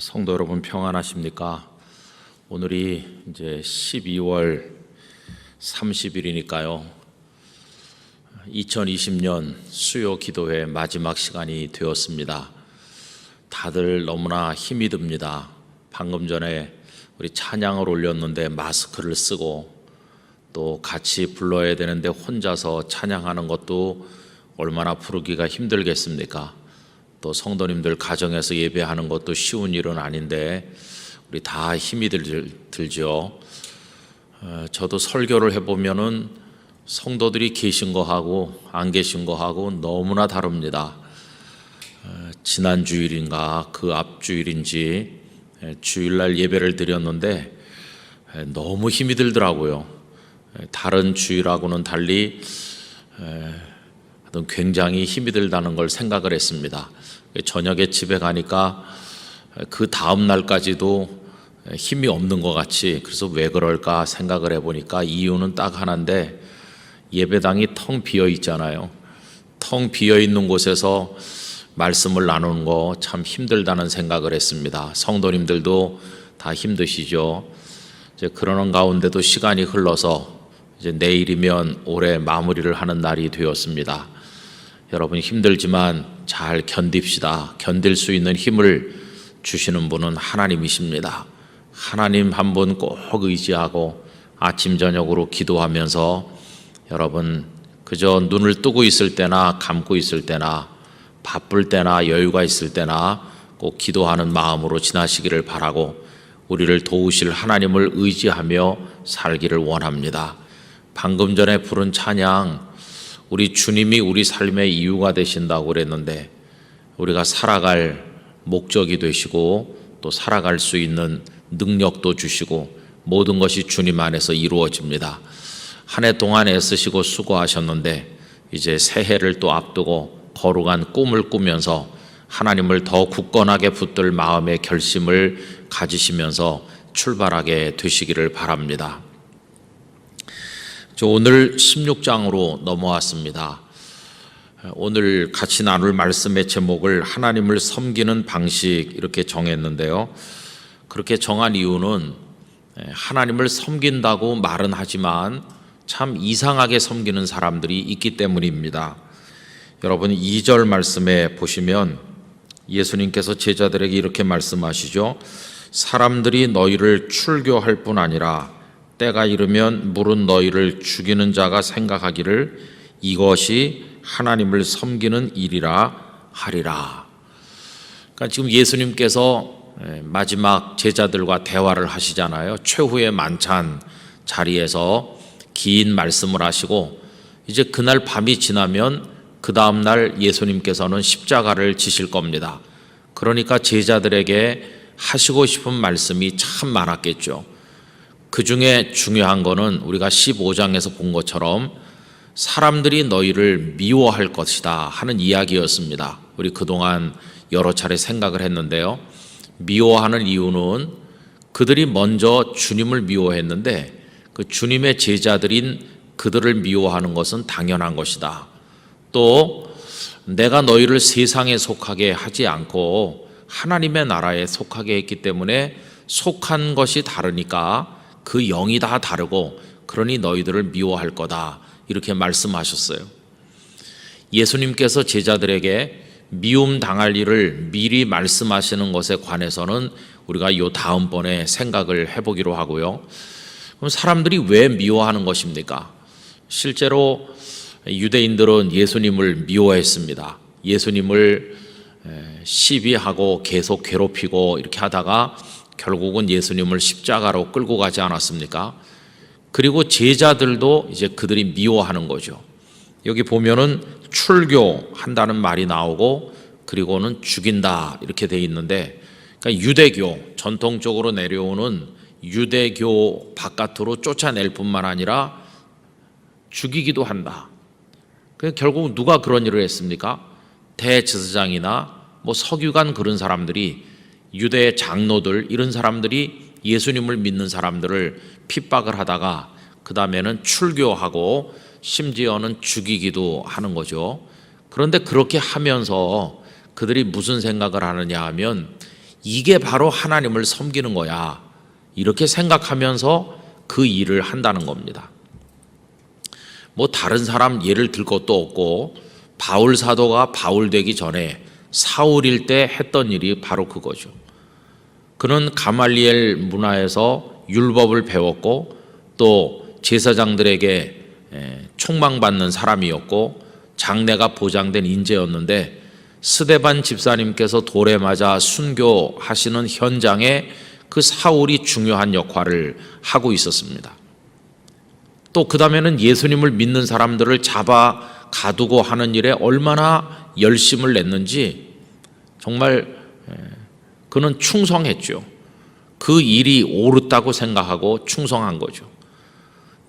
성도 여러분 평안하십니까? 오늘이 이제 12월 30일이니까요. 2020년 수요 기도회 마지막 시간이 되었습니다. 다들 너무나 힘이 듭니다. 방금 전에 우리 찬양을 올렸는데 마스크를 쓰고 또 같이 불러야 되는데 혼자서 찬양하는 것도 얼마나 부르기가 힘들겠습니까? 또 성도님들 가정에서 예배하는 것도 쉬운 일은 아닌데 우리 다 힘이 들죠. 저도 설교를 해보면은 성도들이 계신 거하고 안 계신 거하고 너무나 다릅니다. 지난 주일인가 그 앞 주일인지 주일날 예배를 드렸는데 너무 힘이 들더라고요. 다른 주일하고는 달리 굉장히 힘이 들다는 걸 생각을 했습니다. 저녁에 집에 가니까 그 다음 날까지도 힘이 없는 것 같이, 그래서 왜 그럴까 생각을 해보니까 이유는 딱 하나인데 예배당이 텅 비어 있잖아요. 텅 비어 있는 곳에서 말씀을 나누는 거 참 힘들다는 생각을 했습니다. 성도님들도 다 힘드시죠. 이제 그러는 가운데도 시간이 흘러서 이제 내일이면 올해 마무리를 하는 날이 되었습니다. 여러분 힘들지만 잘 견딥시다. 견딜 수 있는 힘을 주시는 분은 하나님이십니다. 하나님 한 분 꼭 의지하고 아침 저녁으로 기도하면서 여러분 그저 눈을 뜨고 있을 때나 감고 있을 때나 바쁠 때나 여유가 있을 때나 꼭 기도하는 마음으로 지나시기를 바라고 우리를 도우실 하나님을 의지하며 살기를 원합니다. 방금 전에 부른 찬양, 우리 주님이 우리 삶의 이유가 되신다고 그랬는데 우리가 살아갈 목적이 되시고 또 살아갈 수 있는 능력도 주시고 모든 것이 주님 안에서 이루어집니다. 한 해 동안 애쓰시고 수고하셨는데 이제 새해를 또 앞두고 거룩한 꿈을 꾸면서 하나님을 더 굳건하게 붙들 마음의 결심을 가지시면서 출발하게 되시기를 바랍니다. 오늘 16장으로 넘어왔습니다. 오늘 같이 나눌 말씀의 제목을 하나님을 섬기는 방식 이렇게 정했는데요. 그렇게 정한 이유는 하나님을 섬긴다고 말은 하지만 참 이상하게 섬기는 사람들이 있기 때문입니다. 여러분 2절 말씀에 보시면 예수님께서 제자들에게 이렇게 말씀하시죠. 사람들이 너희를 출교할 뿐 아니라 때가 이르면 물은 너희를 죽이는 자가 생각하기를 이것이 하나님을 섬기는 일이라 하리라. 그러니까 지금 예수님께서 마지막 제자들과 대화를 하시잖아요. 최후의 만찬 자리에서 긴 말씀을 하시고 이제 그날 밤이 지나면 그 다음 날 예수님께서는 십자가를 지실 겁니다. 그러니까 제자들에게 하시고 싶은 말씀이 참 많았겠죠. 그 중에 중요한 거는 우리가 15장에서 본 것처럼 사람들이 너희를 미워할 것이다 하는 이야기였습니다. 우리 그동안 여러 차례 생각을 했는데요. 미워하는 이유는 그들이 먼저 주님을 미워했는데 그 주님의 제자들인 그들을 미워하는 것은 당연한 것이다. 또 내가 너희를 세상에 속하게 하지 않고 하나님의 나라에 속하게 했기 때문에 속한 것이 다르니까 그 영이 다 다르고 그러니 너희들을 미워할 거다 이렇게 말씀하셨어요. 예수님께서 제자들에게 미움 당할 일을 미리 말씀하시는 것에 관해서는 우리가 이 다음번에 생각을 해보기로 하고요. 그럼 사람들이 왜 미워하는 것입니까? 실제로 유대인들은 예수님을 미워했습니다. 예수님을 시비하고 계속 괴롭히고 이렇게 하다가 결국은 예수님을 십자가로 끌고 가지 않았습니까? 그리고 제자들도 이제 그들이 미워하는 거죠. 여기 보면은 출교한다는 말이 나오고 그리고는 죽인다 이렇게 돼 있는데 그러니까 유대교 전통적으로 내려오는 유대교 바깥으로 쫓아낼 뿐만 아니라 죽이기도 한다. 결국 누가 그런 일을 했습니까? 대제사장이나 서기관 그런 사람들이 유대 장로들 이런 사람들이 예수님을 믿는 사람들을 핍박을 하다가 그 다음에는 출교하고 심지어는 죽이기도 하는 거죠. 그런데 그렇게 하면서 그들이 무슨 생각을 하느냐 하면 이게 바로 하나님을 섬기는 거야. 이렇게 생각하면서 그 일을 한다는 겁니다. 뭐 다른 사람 예를 들 것도 없고 바울 사도가 바울 되기 전에 사울일 때 했던 일이 바로 그거죠. 그는 가말리엘 문화에서 율법을 배웠고 또 제사장들에게 총망받는 사람이었고 장래가 보장된 인재였는데 스데반 집사님께서 돌에 맞아 순교하시는 현장에 그 사울이 중요한 역할을 하고 있었습니다. 또 그 다음에는 예수님을 믿는 사람들을 잡아 가두고 하는 일에 얼마나 열심을 냈는지 정말 그는 충성했죠. 그 일이 옳았다고 생각하고 충성한 거죠.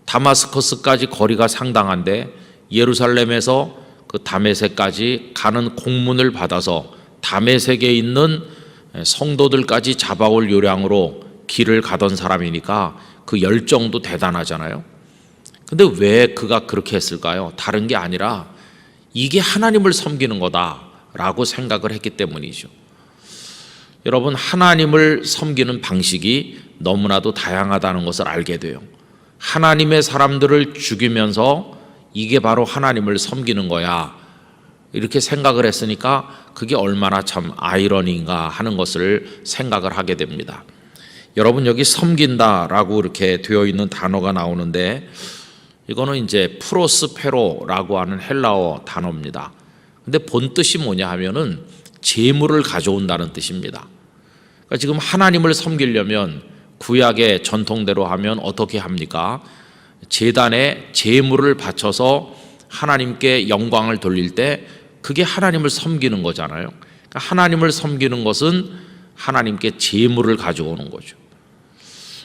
다마스커스까지 거리가 상당한데 예루살렘에서 그 다메섹까지 가는 공문을 받아서 다메섹에 있는 성도들까지 잡아올 요량으로 길을 가던 사람이니까 그 열정도 대단하잖아요. 근데 왜 그가 그렇게 했을까요? 다른 게 아니라 이게 하나님을 섬기는 거다라고 생각을 했기 때문이죠. 여러분, 하나님을 섬기는 방식이 너무나도 다양하다는 것을 알게 돼요. 하나님의 사람들을 죽이면서 이게 바로 하나님을 섬기는 거야, 이렇게 생각을 했으니까 그게 얼마나 참 아이러니인가 하는 것을 생각을 하게 됩니다. 여러분, 여기 섬긴다라고 이렇게 되어 있는 단어가 나오는데 이거는 이제 프로스페로라고 하는 헬라어 단어입니다. 근데 본 뜻이 뭐냐 하면은 재물을 가져온다는 뜻입니다. 그러니까 지금 하나님을 섬기려면 구약의 전통대로 하면 어떻게 합니까? 제단에 재물을 바쳐서 하나님께 영광을 돌릴 때 그게 하나님을 섬기는 거잖아요. 그러니까 하나님을 섬기는 것은 하나님께 재물을 가져오는 거죠.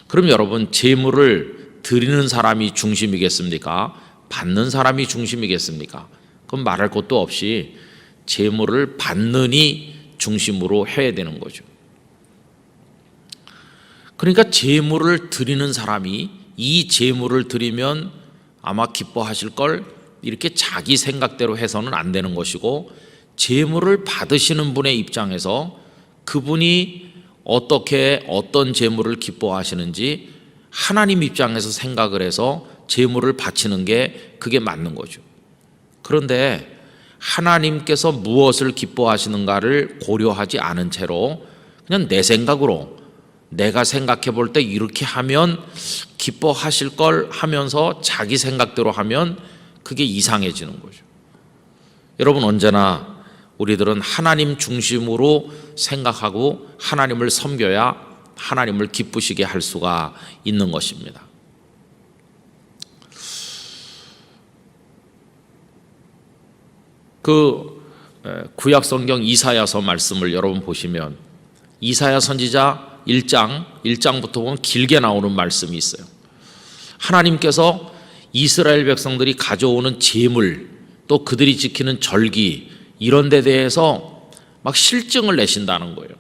그럼 여러분, 재물을 드리는 사람이 중심이겠습니까? 받는 사람이 중심이겠습니까? 그럼 말할 것도 없이 재물을 받는 이 중심으로 해야 되는 거죠. 그러니까 재물을 드리는 사람이 이 재물을 드리면 아마 기뻐하실 걸 이렇게 자기 생각대로 해서는 안 되는 것이고, 재물을 받으시는 분의 입장에서 그분이 어떻게 어떤 재물을 기뻐하시는지 하나님 입장에서 생각을 해서 재물을 바치는 게 그게 맞는 거죠. 그런데 하나님께서 무엇을 기뻐하시는가를 고려하지 않은 채로 그냥 내 생각으로 내가 생각해 볼 때 이렇게 하면 기뻐하실 걸 하면서 자기 생각대로 하면 그게 이상해지는 거죠. 여러분, 언제나 우리들은 하나님 중심으로 생각하고 하나님을 섬겨야 하나님을 기쁘시게 할 수가 있는 것입니다. 그 구약 성경 이사야서 말씀을 여러분 보시면 이사야 선지자 1장부터 보면 길게 나오는 말씀이 있어요. 하나님께서 이스라엘 백성들이 가져오는 제물, 또 그들이 지키는 절기, 이런 데 대해서 막 실증을 내신다는 거예요.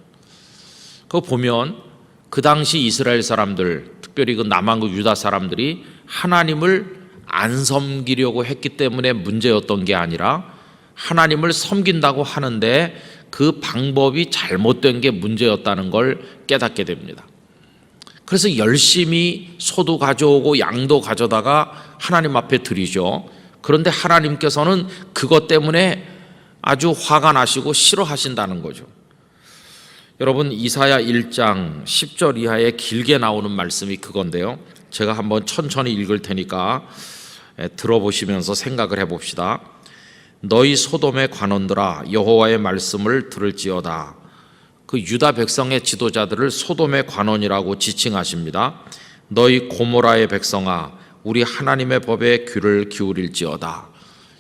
그거 보면 그 당시 이스라엘 사람들, 특별히 그 남한국 유다 사람들이 하나님을 안 섬기려고 했기 때문에 문제였던 게 아니라 하나님을 섬긴다고 하는데 그 방법이 잘못된 게 문제였다는 걸 깨닫게 됩니다. 그래서 열심히 소도 가져오고 양도 가져다가 하나님 앞에 드리죠. 그런데 하나님께서는 그것 때문에 아주 화가 나시고 싫어하신다는 거죠. 여러분, 이사야 1장 10절 이하에 길게 나오는 말씀이 그건데요, 제가 한번 천천히 읽을 테니까 들어보시면서 생각을 해봅시다. 너희 소돔의 관원들아, 여호와의 말씀을 들을지어다. 그 유다 백성의 지도자들을 소돔의 관원이라고 지칭하십니다. 너희 고모라의 백성아, 우리 하나님의 법에 귀를 기울일지어다.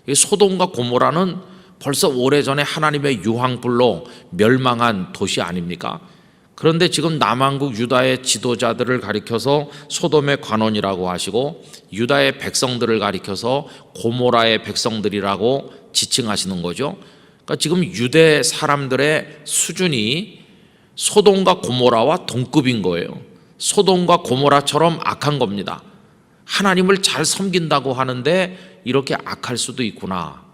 이 소돔과 고모라는 벌써 오래전에 하나님의 유황불로 멸망한 도시 아닙니까? 그런데 지금 남한국 유다의 지도자들을 가리켜서 소돔의 관원이라고 하시고 유다의 백성들을 가리켜서 고모라의 백성들이라고 지칭하시는 거죠. 그러니까 지금 유대 사람들의 수준이 소돔과 고모라와 동급인 거예요. 소돔과 고모라처럼 악한 겁니다. 하나님을 잘 섬긴다고 하는데 이렇게 악할 수도 있구나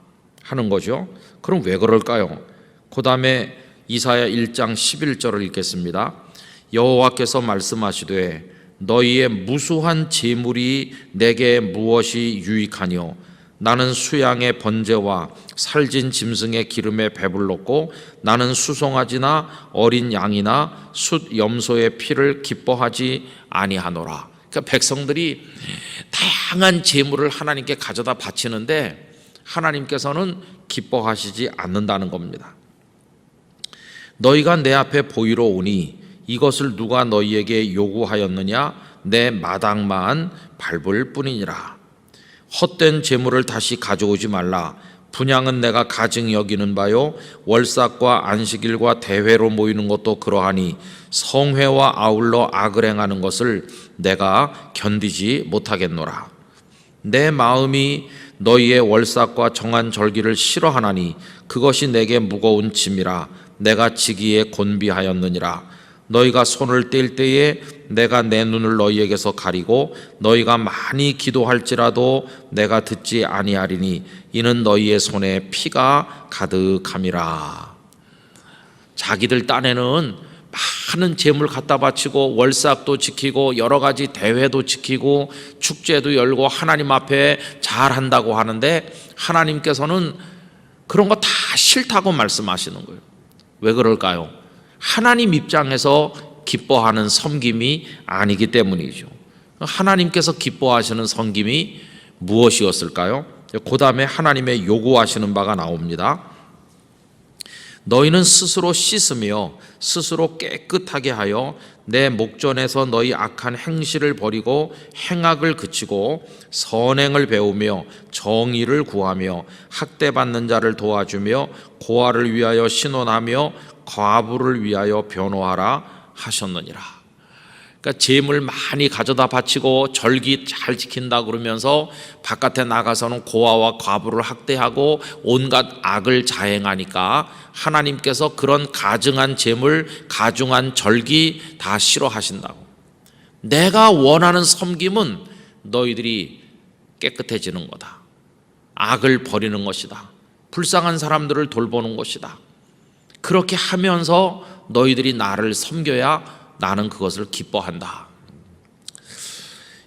하는 거죠. 그럼 왜 그럴까요? 그 다음에 이사야 1장 11절을 읽겠습니다. 여호와께서 말씀하시되 너희의 무수한 재물이 내게 무엇이 유익하뇨? 나는 수양의 번제와 살진 짐승의 기름에 배불렀고 나는 수송아지나 어린 양이나 숫 염소의 피를 기뻐하지 아니하노라. 그러니까 백성들이 다양한 재물을 하나님께 가져다 바치는데 하나님께서는 기뻐하시지 않는다는 겁니다. 너희가 내 앞에 보이러 오니 이것을 누가 너희에게 요구하였느냐? 내 마당만 밟을 뿐이니라. 헛된 재물을 다시 가져오지 말라. 분향은 내가 가증히 여기는 바요 월삭과 안식일과 대회로 모이는 것도 그러하니 성회와 아울러 악을 행하는 것을 내가 견디지 못하겠노라. 내 마음이 너희의 월삭과 정한 절기를 싫어하나니 그것이 내게 무거운 짐이라. 내가 지기에 곤비하였느니라. 너희가 손을 뗄 때에 내가 내 눈을 너희에게서 가리고 너희가 많이 기도할지라도 내가 듣지 아니하리니 이는 너희의 손에 피가 가득함이라. 자기들 딴에는 많은 재물 갖다 바치고 월삭도 지키고 여러 가지 대회도 지키고 축제도 열고 하나님 앞에 잘한다고 하는데 하나님께서는 그런 거 다 싫다고 말씀하시는 거예요. 왜 그럴까요? 하나님 입장에서 기뻐하는 섬김이 아니기 때문이죠. 하나님께서 기뻐하시는 섬김이 무엇이었을까요? 그 다음에 하나님의 요구하시는 바가 나옵니다. 너희는 스스로 씻으며 스스로 깨끗하게 하여 내 목전에서 너희 악한 행실을 버리고 행악을 그치고 선행을 배우며 정의를 구하며 학대받는 자를 도와주며 고아를 위하여 신원하며 과부를 위하여 변호하라 하셨느니라. 그러니까 재물 많이 가져다 바치고 절기 잘 지킨다 그러면서 바깥에 나가서는 고아와 과부를 학대하고 온갖 악을 자행하니까 하나님께서 그런 가증한 재물, 가증한 절기 다 싫어하신다고. 내가 원하는 섬김은 너희들이 깨끗해지는 거다. 악을 버리는 것이다. 불쌍한 사람들을 돌보는 것이다. 그렇게 하면서 너희들이 나를 섬겨야 나는 그것을 기뻐한다.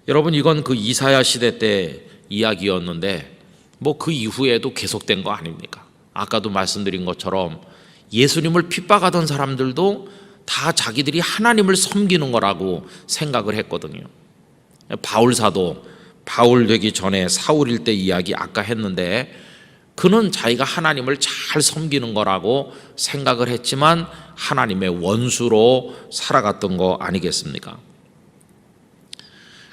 여러분, 이건 그 이사야 시대 때 이야기였는데 뭐 그 이후에도 계속된 거 아닙니까? 아까도 말씀드린 것처럼 예수님을 핍박하던 사람들도 다 자기들이 하나님을 섬기는 거라고 생각을 했거든요. 바울 사도, 바울 되기 전에 사울일 때 이야기 아까 했는데 그는 자기가 하나님을 잘 섬기는 거라고 생각을 했지만 하나님의 원수로 살아갔던 거 아니겠습니까?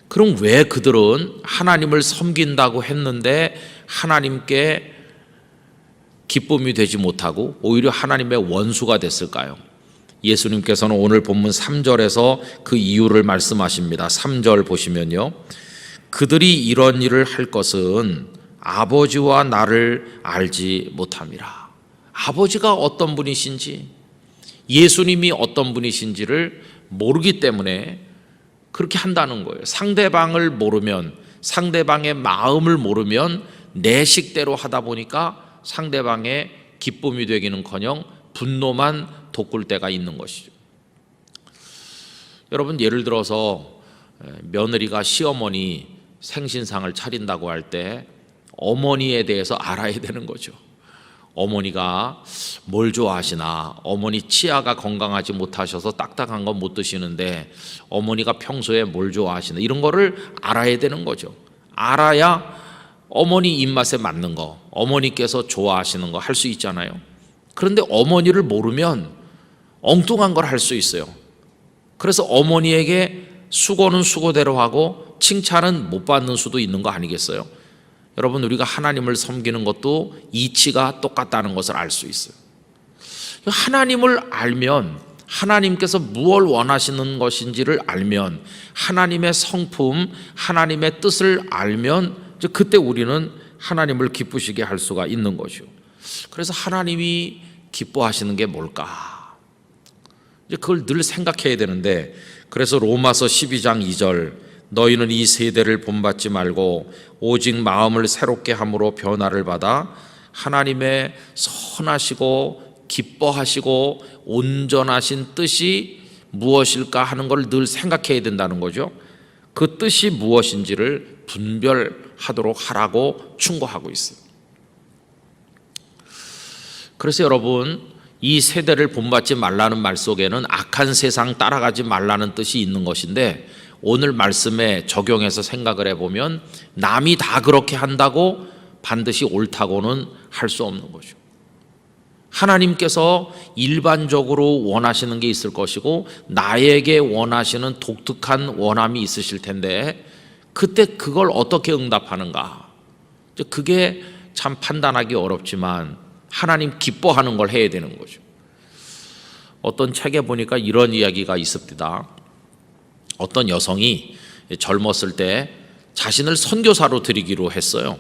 그럼 왜 그들은 하나님을 섬긴다고 했는데 하나님께 기쁨이 되지 못하고 오히려 하나님의 원수가 됐을까요? 예수님께서는 오늘 본문 3절에서 그 이유를 말씀하십니다. 3절 보시면요, 그들이 이런 일을 할 것은 아버지와 나를 알지 못함이라. 아버지가 어떤 분이신지, 예수님이 어떤 분이신지를 모르기 때문에 그렇게 한다는 거예요. 상대방을 모르면, 상대방의 마음을 모르면 내 식대로 하다 보니까 상대방의 기쁨이 되기는커녕 분노만 돋굴 때가 있는 것이죠. 여러분, 예를 들어서 며느리가 시어머니 생신상을 차린다고 할 때 어머니에 대해서 알아야 되는 거죠. 어머니가 뭘 좋아하시나, 어머니 치아가 건강하지 못하셔서 딱딱한 건 못 드시는데 어머니가 평소에 뭘 좋아하시나, 이런 거를 알아야 되는 거죠. 알아야 어머니 입맛에 맞는 거, 어머니께서 좋아하시는 거 할 수 있잖아요. 그런데 어머니를 모르면 엉뚱한 걸 할 수 있어요. 그래서 어머니에게 수고는 수고대로 하고 칭찬은 못 받는 수도 있는 거 아니겠어요? 여러분, 우리가 하나님을 섬기는 것도 이치가 똑같다는 것을 알 수 있어요. 하나님을 알면, 하나님께서 무엇을 원하시는 것인지를 알면, 하나님의 성품, 하나님의 뜻을 알면 이제 그때 우리는 하나님을 기쁘시게 할 수가 있는 거죠. 그래서 하나님이 기뻐하시는 게 뭘까? 이제 그걸 늘 생각해야 되는데, 그래서 로마서 12장 2절, 너희는 이 세대를 본받지 말고 오직 마음을 새롭게 함으로 변화를 받아 하나님의 선하시고 기뻐하시고 온전하신 뜻이 무엇일까 하는 걸 늘 생각해야 된다는 거죠. 그 뜻이 무엇인지를 분별하도록 하라고 충고하고 있어요. 그래서 여러분, 이 세대를 본받지 말라는 말 속에는 악한 세상 따라가지 말라는 뜻이 있는 것인데, 오늘 말씀에 적용해서 생각을 해보면 남이 다 그렇게 한다고 반드시 옳다고는 할 수 없는 거죠. 하나님께서 일반적으로 원하시는 게 있을 것이고 나에게 원하시는 독특한 원함이 있으실 텐데, 그때 그걸 어떻게 응답하는가, 그게 참 판단하기 어렵지만 하나님 기뻐하는 걸 해야 되는 거죠. 어떤 책에 보니까 이런 이야기가 있습니다. 어떤 여성이 젊었을 때 자신을 선교사로 드리기로 했어요.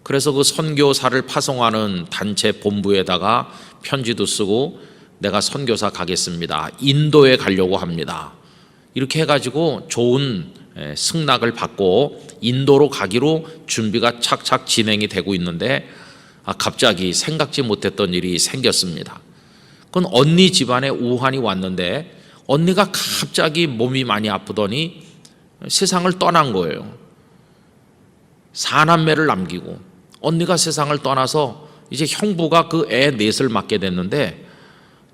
그래서 그 선교사를 파송하는 단체 본부에다가 편지도 쓰고, 내가 선교사 가겠습니다, 인도에 가려고 합니다, 이렇게 해가지고 좋은 승낙을 받고 인도로 가기로 준비가 착착 진행이 되고 있는데, 갑자기 생각지 못했던 일이 생겼습니다. 그건 언니 집안에 우환이 왔는데, 언니가 갑자기 몸이 많이 아프더니 세상을 떠난 거예요. 4남매를 남기고 언니가 세상을 떠나서 이제 형부가 그 애 넷을 맡게 됐는데,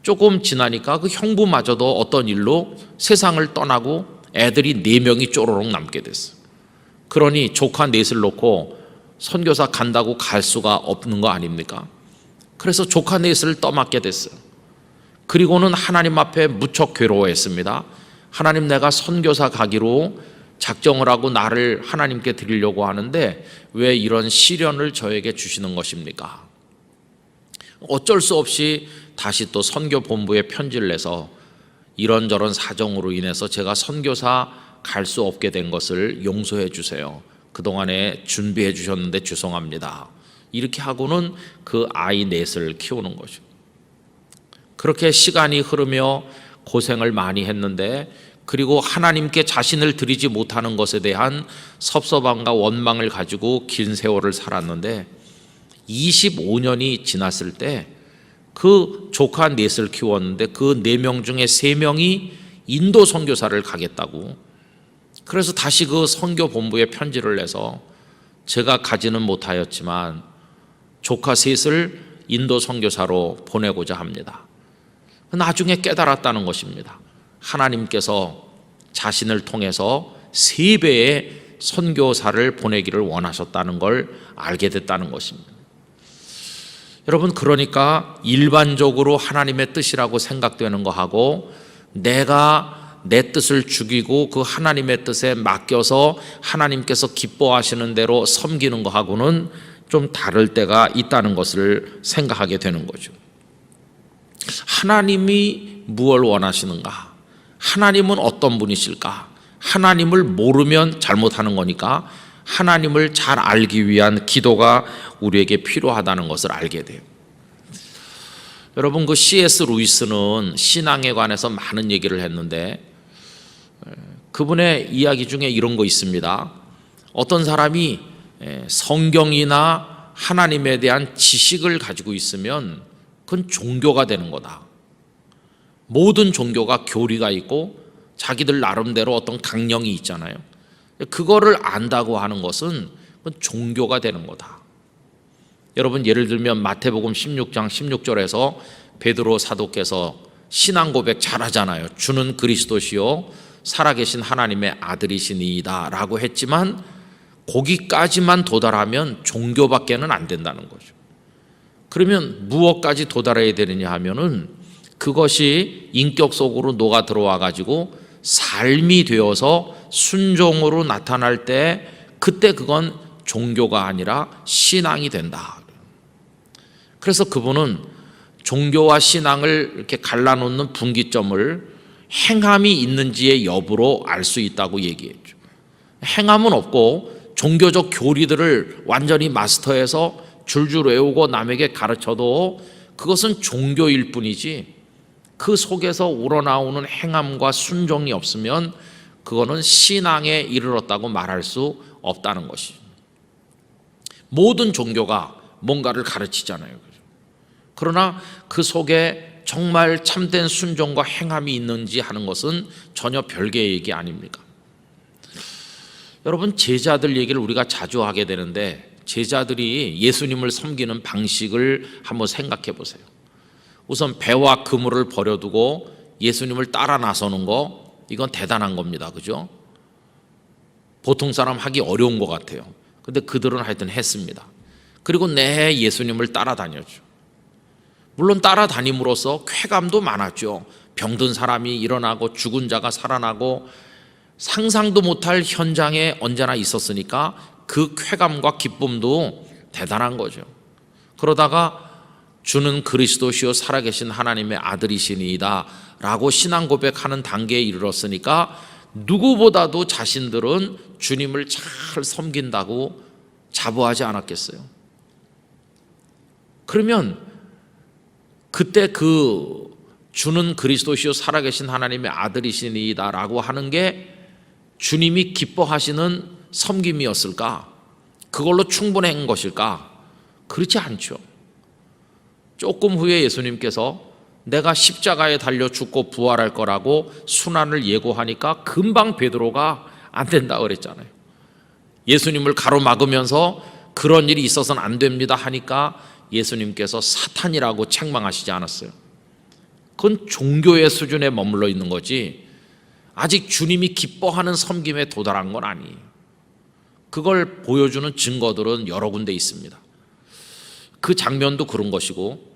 조금 지나니까 그 형부마저도 어떤 일로 세상을 떠나고 애들이 4명이 쪼로록 남게 됐어요. 그러니 조카 넷을 놓고 선교사 간다고 갈 수가 없는 거 아닙니까? 그래서 조카 넷을 떠맡게 됐어요. 그리고는 하나님 앞에 무척 괴로워했습니다. 하나님, 내가 선교사 가기로 작정을 하고 나를 하나님께 드리려고 하는데 왜 이런 시련을 저에게 주시는 것입니까? 어쩔 수 없이 다시 또 선교본부에 편지를 내서 이런저런 사정으로 인해서 제가 선교사 갈 수 없게 된 것을 용서해 주세요, 그동안에 준비해 주셨는데 죄송합니다, 이렇게 하고는 그 아이 넷을 키우는 거죠. 그렇게 시간이 흐르며 고생을 많이 했는데, 그리고 하나님께 자신을 드리지 못하는 것에 대한 섭섭함과 원망을 가지고 긴 세월을 살았는데, 25년이 지났을 때 그 조카 넷을 키웠는데 그 4명 중에 3명이 인도 선교사를 가겠다고, 그래서 다시 그 선교 본부에 편지를 내서 제가 가지는 못하였지만 조카 셋을 인도 선교사로 보내고자 합니다. 나중에 깨달았다는 것입니다. 하나님께서 자신을 통해서 3배의 선교사를 보내기를 원하셨다는 걸 알게 됐다는 것입니다. 여러분, 그러니까 일반적으로 하나님의 뜻이라고 생각되는 거하고 내가 내 뜻을 죽이고 그 하나님의 뜻에 맡겨서 하나님께서 기뻐하시는 대로 섬기는 거하고는 좀 다를 때가 있다는 것을 생각하게 되는 거죠. 하나님이 무엇을 원하시는가? 하나님은 어떤 분이실까? 하나님을 모르면 잘못하는 거니까 하나님을 잘 알기 위한 기도가 우리에게 필요하다는 것을 알게 돼요. 여러분, 그 C.S. 루이스는 신앙에 관해서 많은 얘기를 했는데 그분의 이야기 중에 이런 거 있습니다. 어떤 사람이 성경이나 하나님에 대한 지식을 가지고 있으면 그건 종교가 되는 거다. 모든 종교가 교리가 있고 자기들 나름대로 어떤 강령이 있잖아요. 그거를 안다고 하는 것은 그건 종교가 되는 거다. 여러분, 예를 들면 마태복음 16장 16절에서 베드로 사도께서 신앙 고백 잘하잖아요. 주는 그리스도시요 살아계신 하나님의 아들이시니이다 라고 했지만 거기까지만 도달하면 종교밖에는 안 된다는 거죠. 그러면 무엇까지 도달해야 되느냐 하면은 그것이 인격 속으로 녹아 들어와 가지고 삶이 되어서 순종으로 나타날 때 그때 그건 종교가 아니라 신앙이 된다. 그래서 그분은 종교와 신앙을 이렇게 갈라놓는 분기점을 행함이 있는지의 여부로 알 수 있다고 얘기했죠. 행함은 없고 종교적 교리들을 완전히 마스터해서 줄줄 외우고 남에게 가르쳐도 그것은 종교일 뿐이지 그 속에서 우러나오는 행함과 순종이 없으면 그거는 신앙에 이르렀다고 말할 수 없다는 것이죠. 모든 종교가 뭔가를 가르치잖아요. 그러나 그 속에 정말 참된 순종과 행함이 있는지 하는 것은 전혀 별개의 얘기 아닙니까? 여러분, 제자들 얘기를 우리가 자주 하게 되는데 제자들이 예수님을 섬기는 방식을 한번 생각해 보세요. 우선 배와 그물을 버려두고 예수님을 따라 나서는 거, 이건 대단한 겁니다. 그죠? 보통 사람 하기 어려운 것 같아요. 근데 그들은 하여튼 했습니다. 그리고 내 예수님을 따라다녔죠. 물론 따라다님으로써 쾌감도 많았죠. 병든 사람이 일어나고 죽은 자가 살아나고 상상도 못할 현장에 언제나 있었으니까 그 쾌감과 기쁨도 대단한 거죠. 그러다가 주는 그리스도시요 살아계신 하나님의 아들이시니이다 라고 신앙 고백하는 단계에 이르렀으니까 누구보다도 자신들은 주님을 잘 섬긴다고 자부하지 않았겠어요? 그러면 그때 그 주는 그리스도시요 살아계신 하나님의 아들이시니이다 라고 하는 게 주님이 기뻐하시는 섬김이었을까? 그걸로 충분한 것일까? 그렇지 않죠. 조금 후에 예수님께서 내가 십자가에 달려 죽고 부활할 거라고 순환을 예고하니까 금방 베드로가 안 된다 그랬잖아요. 예수님을 가로막으면서 그런 일이 있어서는 안 됩니다 하니까 예수님께서 사탄이라고 책망하시지 않았어요. 그건 종교의 수준에 머물러 있는 거지 아직 주님이 기뻐하는 섬김에 도달한 건 아니에요. 그걸 보여주는 증거들은 여러 군데 있습니다. 그 장면도 그런 것이고,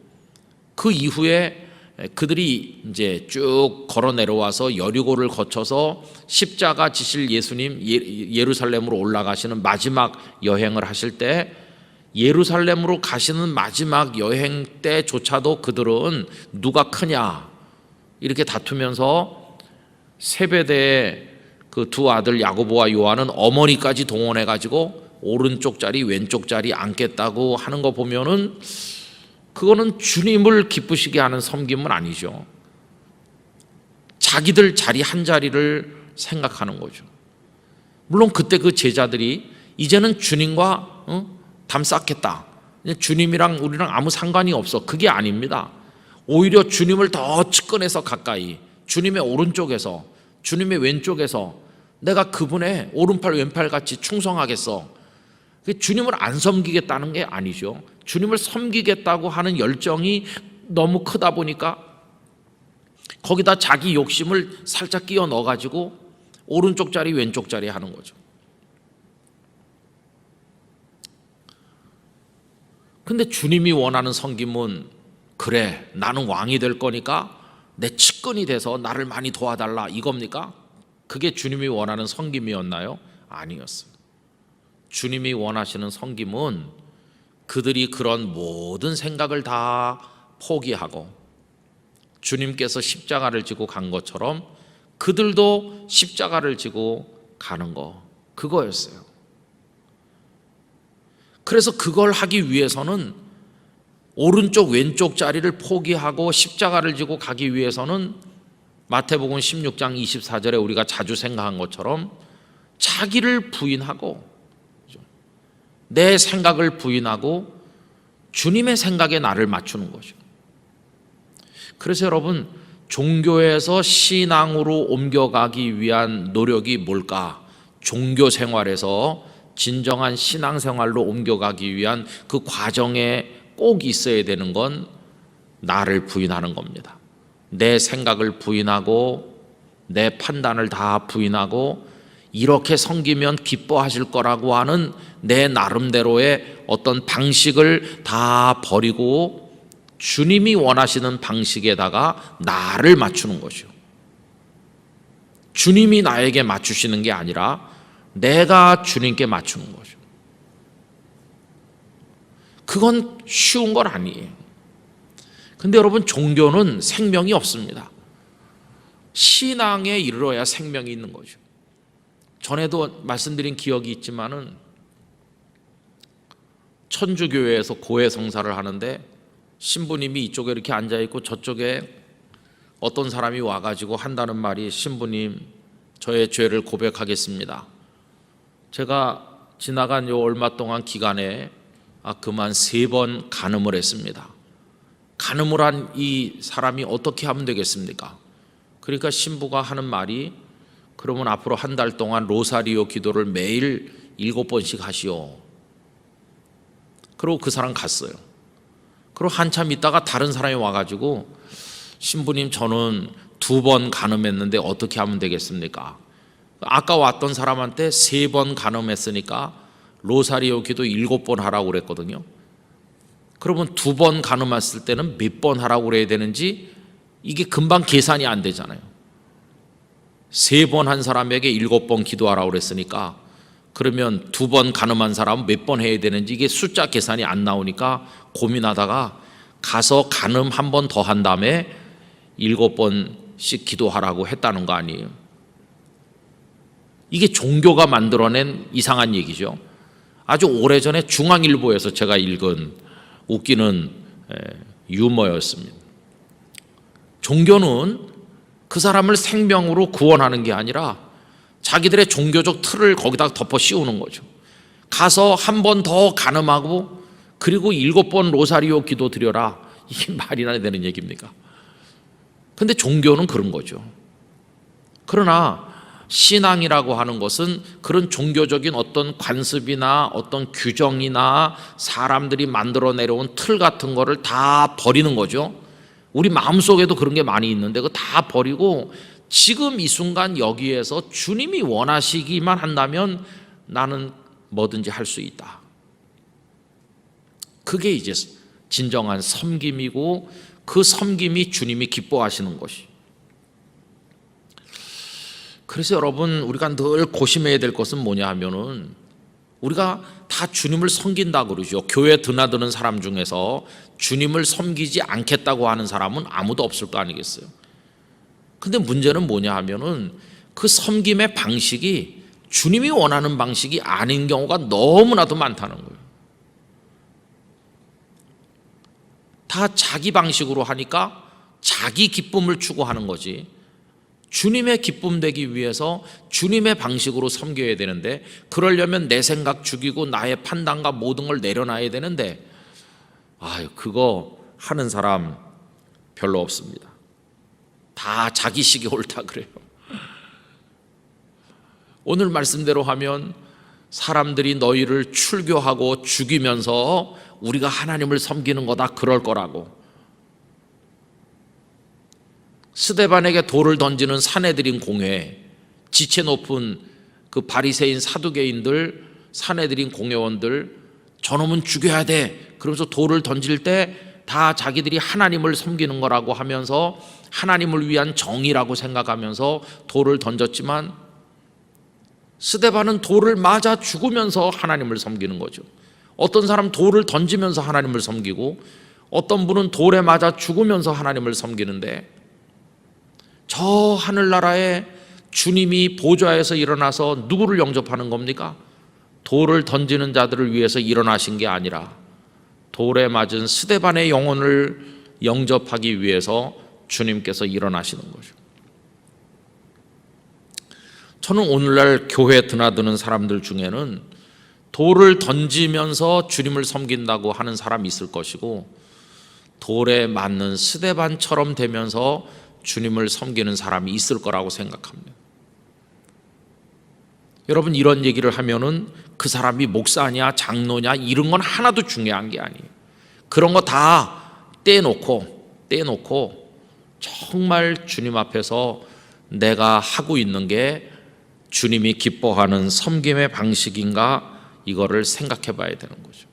그 이후에 그들이 이제 쭉 걸어 내려와서 여리고를 거쳐서 십자가 지실 예수님 예루살렘으로 올라가시는 마지막 여행을 하실 때, 예루살렘으로 가시는 마지막 여행 때조차도 그들은 누가 크냐 이렇게 다투면서 세베대의 그 두 아들 야고보와 요한은 어머니까지 동원해 가지고 오른쪽 자리 왼쪽 자리 앉겠다고 하는 거 보면은 그거는 주님을 기쁘시게 하는 섬김은 아니죠. 자기들 자리 한 자리를 생각하는 거죠. 물론 그때 그 제자들이 이제는 주님과 담 쌓겠다, 주님이랑 우리랑 아무 상관이 없어, 그게 아닙니다. 오히려 주님을 더 측근해서 가까이, 주님의 오른쪽에서 주님의 왼쪽에서 내가 그분의 오른팔 왼팔 같이 충성하겠어. 주님을 안 섬기겠다는 게 아니죠. 주님을 섬기겠다고 하는 열정이 너무 크다 보니까 거기다 자기 욕심을 살짝 끼워 넣어가지고 오른쪽 자리 왼쪽 자리 하는 거죠. 근데 주님이 원하는 섬김은, 그래 나는 왕이 될 거니까 내 측근이 돼서 나를 많이 도와달라, 이겁니까? 그게 주님이 원하는 섬김이었나요? 아니었어요. 주님이 원하시는 섬김은 그들이 그런 모든 생각을 다 포기하고 주님께서 십자가를 지고 간 것처럼 그들도 십자가를 지고 가는 거, 그거였어요. 그래서 그걸 하기 위해서는 오른쪽 왼쪽 자리를 포기하고 십자가를 지고 가기 위해서는 마태복음 16장 24절에 우리가 자주 생각한 것처럼 자기를 부인하고 내 생각을 부인하고 주님의 생각에 나를 맞추는 거죠. 그래서 여러분, 종교에서 신앙으로 옮겨가기 위한 노력이 뭘까? 종교 생활에서 진정한 신앙생활로 옮겨가기 위한 그 과정에 꼭 있어야 되는 건 나를 부인하는 겁니다. 내 생각을 부인하고 내 판단을 다 부인하고 이렇게 섬기면 기뻐하실 거라고 하는 내 나름대로의 어떤 방식을 다 버리고 주님이 원하시는 방식에다가 나를 맞추는 거죠. 주님이 나에게 맞추시는 게 아니라 내가 주님께 맞추는 거죠. 그건 쉬운 건 아니에요. 근데 여러분, 종교는 생명이 없습니다. 신앙에 이르러야 생명이 있는 거죠. 전에도 말씀드린 기억이 있지만은 천주교회에서 고해 성사를 하는데 신부님이 이쪽에 이렇게 앉아 있고 저쪽에 어떤 사람이 와가지고 한다는 말이, 신부님 저의 죄를 고백하겠습니다. 제가 지나간 요 얼마 동안 기간에 그만 3번 간음을 했습니다. 간음을 한 이 사람이 어떻게 하면 되겠습니까? 그러니까 신부가 하는 말이 그러면 앞으로 한 달 동안 로사리오 기도를 매일 7번씩 하시오. 그리고 그 사람 갔어요. 그리고 한참 있다가 다른 사람이 와가지고 신부님 저는 2번 간음했는데 어떻게 하면 되겠습니까? 아까 왔던 사람한테 3번 간음했으니까 로사리오 기도 7번 하라고 그랬거든요. 그러면 2번 간음했을 때는 몇 번 하라고 그래야 되는지 이게 금방 계산이 안 되잖아요. 3번 한 사람에게 7번 기도하라고 그랬으니까 그러면 2번 간음한 사람은 몇 번 해야 되는지 이게 숫자 계산이 안 나오니까 고민하다가 가서 간음 한 번 더 한 다음에 7번씩 기도하라고 했다는 거 아니에요. 이게 종교가 만들어낸 이상한 얘기죠. 아주 오래전에 중앙일보에서 제가 읽은 웃기는 유머였습니다. 종교는 그 사람을 생명으로 구원하는 게 아니라 자기들의 종교적 틀을 거기다 덮어 씌우는 거죠. 가서 한 번 더 간음하고 그리고 7번 로사리오 기도 드려라. 이게 말이나 되는 얘기입니까? 근데 종교는 그런 거죠. 그러나 신앙이라고 하는 것은 그런 종교적인 어떤 관습이나 어떤 규정이나 사람들이 만들어 내려온 틀 같은 거를 다 버리는 거죠. 우리 마음속에도 그런 게 많이 있는데 그거 다 버리고 지금 이 순간 여기에서 주님이 원하시기만 한다면 나는 뭐든지 할 수 있다. 그게 이제 진정한 섬김이고 그 섬김이 주님이 기뻐하시는 것이. 그래서 여러분 우리가 늘 고심해야 될 것은 뭐냐 하면은 우리가 다 주님을 섬긴다 그러죠. 교회 드나드는 사람 중에서 주님을 섬기지 않겠다고 하는 사람은 아무도 없을 거 아니겠어요. 근데 문제는 뭐냐 하면은 그 섬김의 방식이 주님이 원하는 방식이 아닌 경우가 너무나도 많다는 거예요. 다 자기 방식으로 하니까 자기 기쁨을 추구하는 거지. 주님의 기쁨 되기 위해서 주님의 방식으로 섬겨야 되는데 그러려면 내 생각 죽이고 나의 판단과 모든 걸 내려놔야 되는데 그거 하는 사람 별로 없습니다. 다 자기식이 옳다 그래요. 오늘 말씀대로 하면 사람들이 너희를 출교하고 죽이면서 우리가 하나님을 섬기는 거다 그럴 거라고. 스데반에게 돌을 던지는 사내들인 공회, 지체 높은 그 바리새인 사두개인들, 사내들인 공회원들 저놈은 죽여야 돼. 그러면서 돌을 던질 때 다 자기들이 하나님을 섬기는 거라고 하면서 하나님을 위한 정의라고 생각하면서 돌을 던졌지만 스데반은 돌을 맞아 죽으면서 하나님을 섬기는 거죠. 어떤 사람 돌을 던지면서 하나님을 섬기고 어떤 분은 돌에 맞아 죽으면서 하나님을 섬기는데 저 하늘나라에 주님이 보좌에서 일어나서 누구를 영접하는 겁니까? 돌을 던지는 자들을 위해서 일어나신 게 아니라 돌에 맞은 스데반의 영혼을 영접하기 위해서 주님께서 일어나시는 거죠. 저는 오늘날 교회에 드나드는 사람들 중에는 돌을 던지면서 주님을 섬긴다고 하는 사람이 있을 것이고 돌에 맞는 스데반처럼 되면서 주님을 섬기는 사람이 있을 거라고 생각합니다. 여러분 이런 얘기를 하면은 그 사람이 목사냐 장로냐 이런 건 하나도 중요한 게 아니에요. 그런 거 다 떼놓고 정말 주님 앞에서 내가 하고 있는 게 주님이 기뻐하는 섬김의 방식인가 이거를 생각해 봐야 되는 거죠.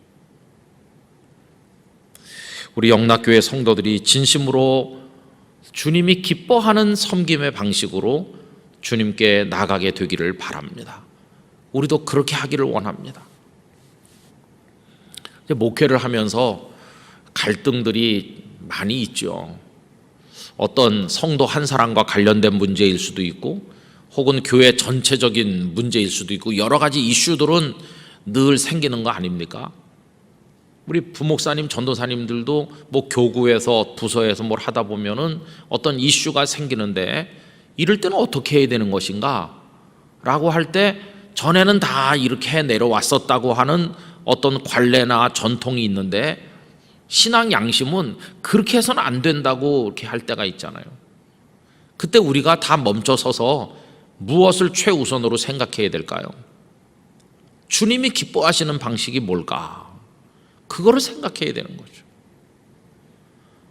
우리 영락교회 성도들이 진심으로 주님이 기뻐하는 섬김의 방식으로 주님께 나가게 되기를 바랍니다. 우리도 그렇게 하기를 원합니다. 목회를 하면서 갈등들이 많이 있죠. 어떤 성도 한 사람과 관련된 문제일 수도 있고 혹은 교회 전체적인 문제일 수도 있고 여러 가지 이슈들은 늘 생기는 거 아닙니까? 우리 부목사님, 전도사님들도 뭐 교구에서 부서에서 뭘 하다 보면은 어떤 이슈가 생기는데 이럴 때는 어떻게 해야 되는 것인가? 라고 할 때 전에는 다 이렇게 내려왔었다고 하는 어떤 관례나 전통이 있는데 신앙 양심은 그렇게 해서는 안 된다고 이렇게 할 때가 있잖아요. 그때 우리가 다 멈춰서서 무엇을 최우선으로 생각해야 될까요? 주님이 기뻐하시는 방식이 뭘까? 그거를 생각해야 되는 거죠.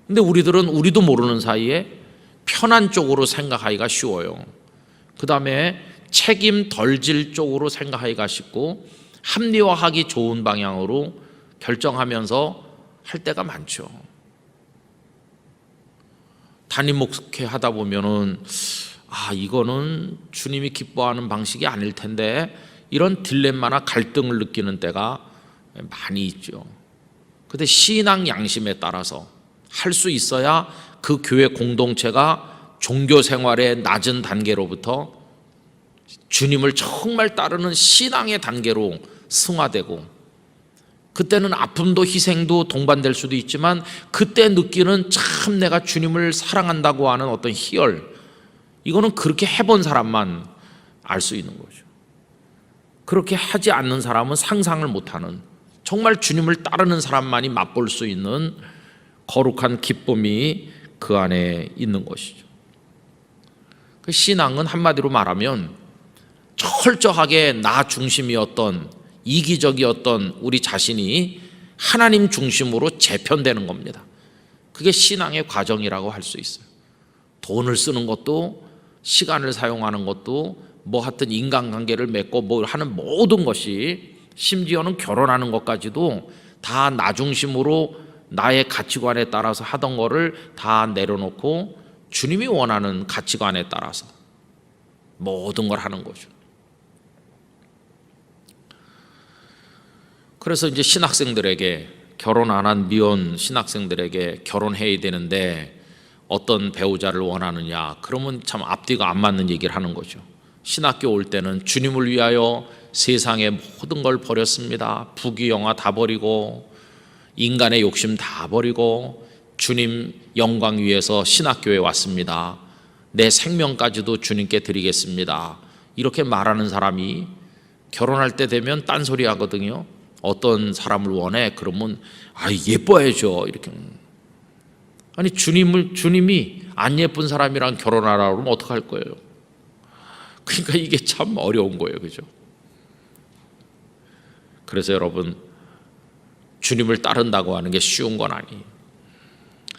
근데 우리도 모르는 사이에 편한 쪽으로 생각하기가 쉬워요. 그 다음에 책임 덜 질 쪽으로 생각하기가 쉽고 합리화하기 좋은 방향으로 결정하면서 할 때가 많죠. 담임 목회 하다 보면은 이거는 주님이 기뻐하는 방식이 아닐 텐데 이런 딜레마나 갈등을 느끼는 때가 많이 있죠. 근데 신앙 양심에 따라서 할 수 있어야 그 교회 공동체가 종교 생활의 낮은 단계로부터 주님을 정말 따르는 신앙의 단계로 승화되고, 그때는 아픔도 희생도 동반될 수도 있지만 그때 느끼는 참 내가 주님을 사랑한다고 하는 어떤 희열, 이거는 그렇게 해본 사람만 알 수 있는 거죠. 그렇게 하지 않는 사람은 상상을 못하는, 정말 주님을 따르는 사람만이 맛볼 수 있는 거룩한 기쁨이 그 안에 있는 것이죠. 그 신앙은 한마디로 말하면 철저하게 나 중심이었던, 이기적이었던 우리 자신이 하나님 중심으로 재편되는 겁니다. 그게 신앙의 과정이라고 할 수 있어요. 돈을 쓰는 것도, 시간을 사용하는 것도, 하여튼 인간관계를 맺고 하는 모든 것이, 심지어는 결혼하는 것까지도 다 나 중심으로 나의 가치관에 따라서 하던 거를 다 내려놓고 주님이 원하는 가치관에 따라서 모든 걸 하는 거죠. 그래서 이제 신학생들에게, 결혼 안 한 미혼 신학생들에게 결혼해야 되는데 어떤 배우자를 원하느냐, 그러면 참 앞뒤가 안 맞는 얘기를 하는 거죠. 신학교 올 때는 주님을 위하여 세상의 모든 걸 버렸습니다. 부귀영화 다 버리고 인간의 욕심 다 버리고 주님 영광 위해서 신학교에 왔습니다. 내 생명까지도 주님께 드리겠습니다. 이렇게 말하는 사람이 결혼할 때 되면 딴소리 하거든요. 어떤 사람을 원해? 그러면 예뻐야죠. 이렇게. 아니 주님이 안 예쁜 사람이랑 결혼하라고 그러면 어떡할 거예요? 그러니까 이게 참 어려운 거예요. 그죠? 그래서 여러분, 주님을 따른다고 하는 게 쉬운 건 아니에요.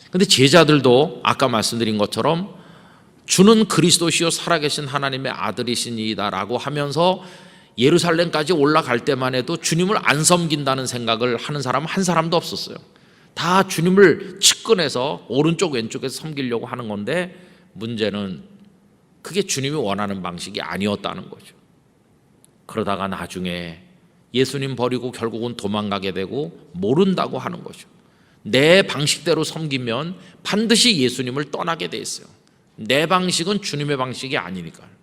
그런데 제자들도 아까 말씀드린 것처럼 주는 그리스도시요 살아계신 하나님의 아들이시니이다라고 하면서 예루살렘까지 올라갈 때만 해도 주님을 안 섬긴다는 생각을 하는 사람은 한 사람도 없었어요. 다 주님을 측근해서 오른쪽 왼쪽에서 섬기려고 하는 건데, 문제는 그게 주님이 원하는 방식이 아니었다는 거죠. 그러다가 나중에 예수님 버리고 결국은 도망가게 되고 모른다고 하는 거죠. 내 방식대로 섬기면 반드시 예수님을 떠나게 돼 있어요. 내 방식은 주님의 방식이 아니니까요.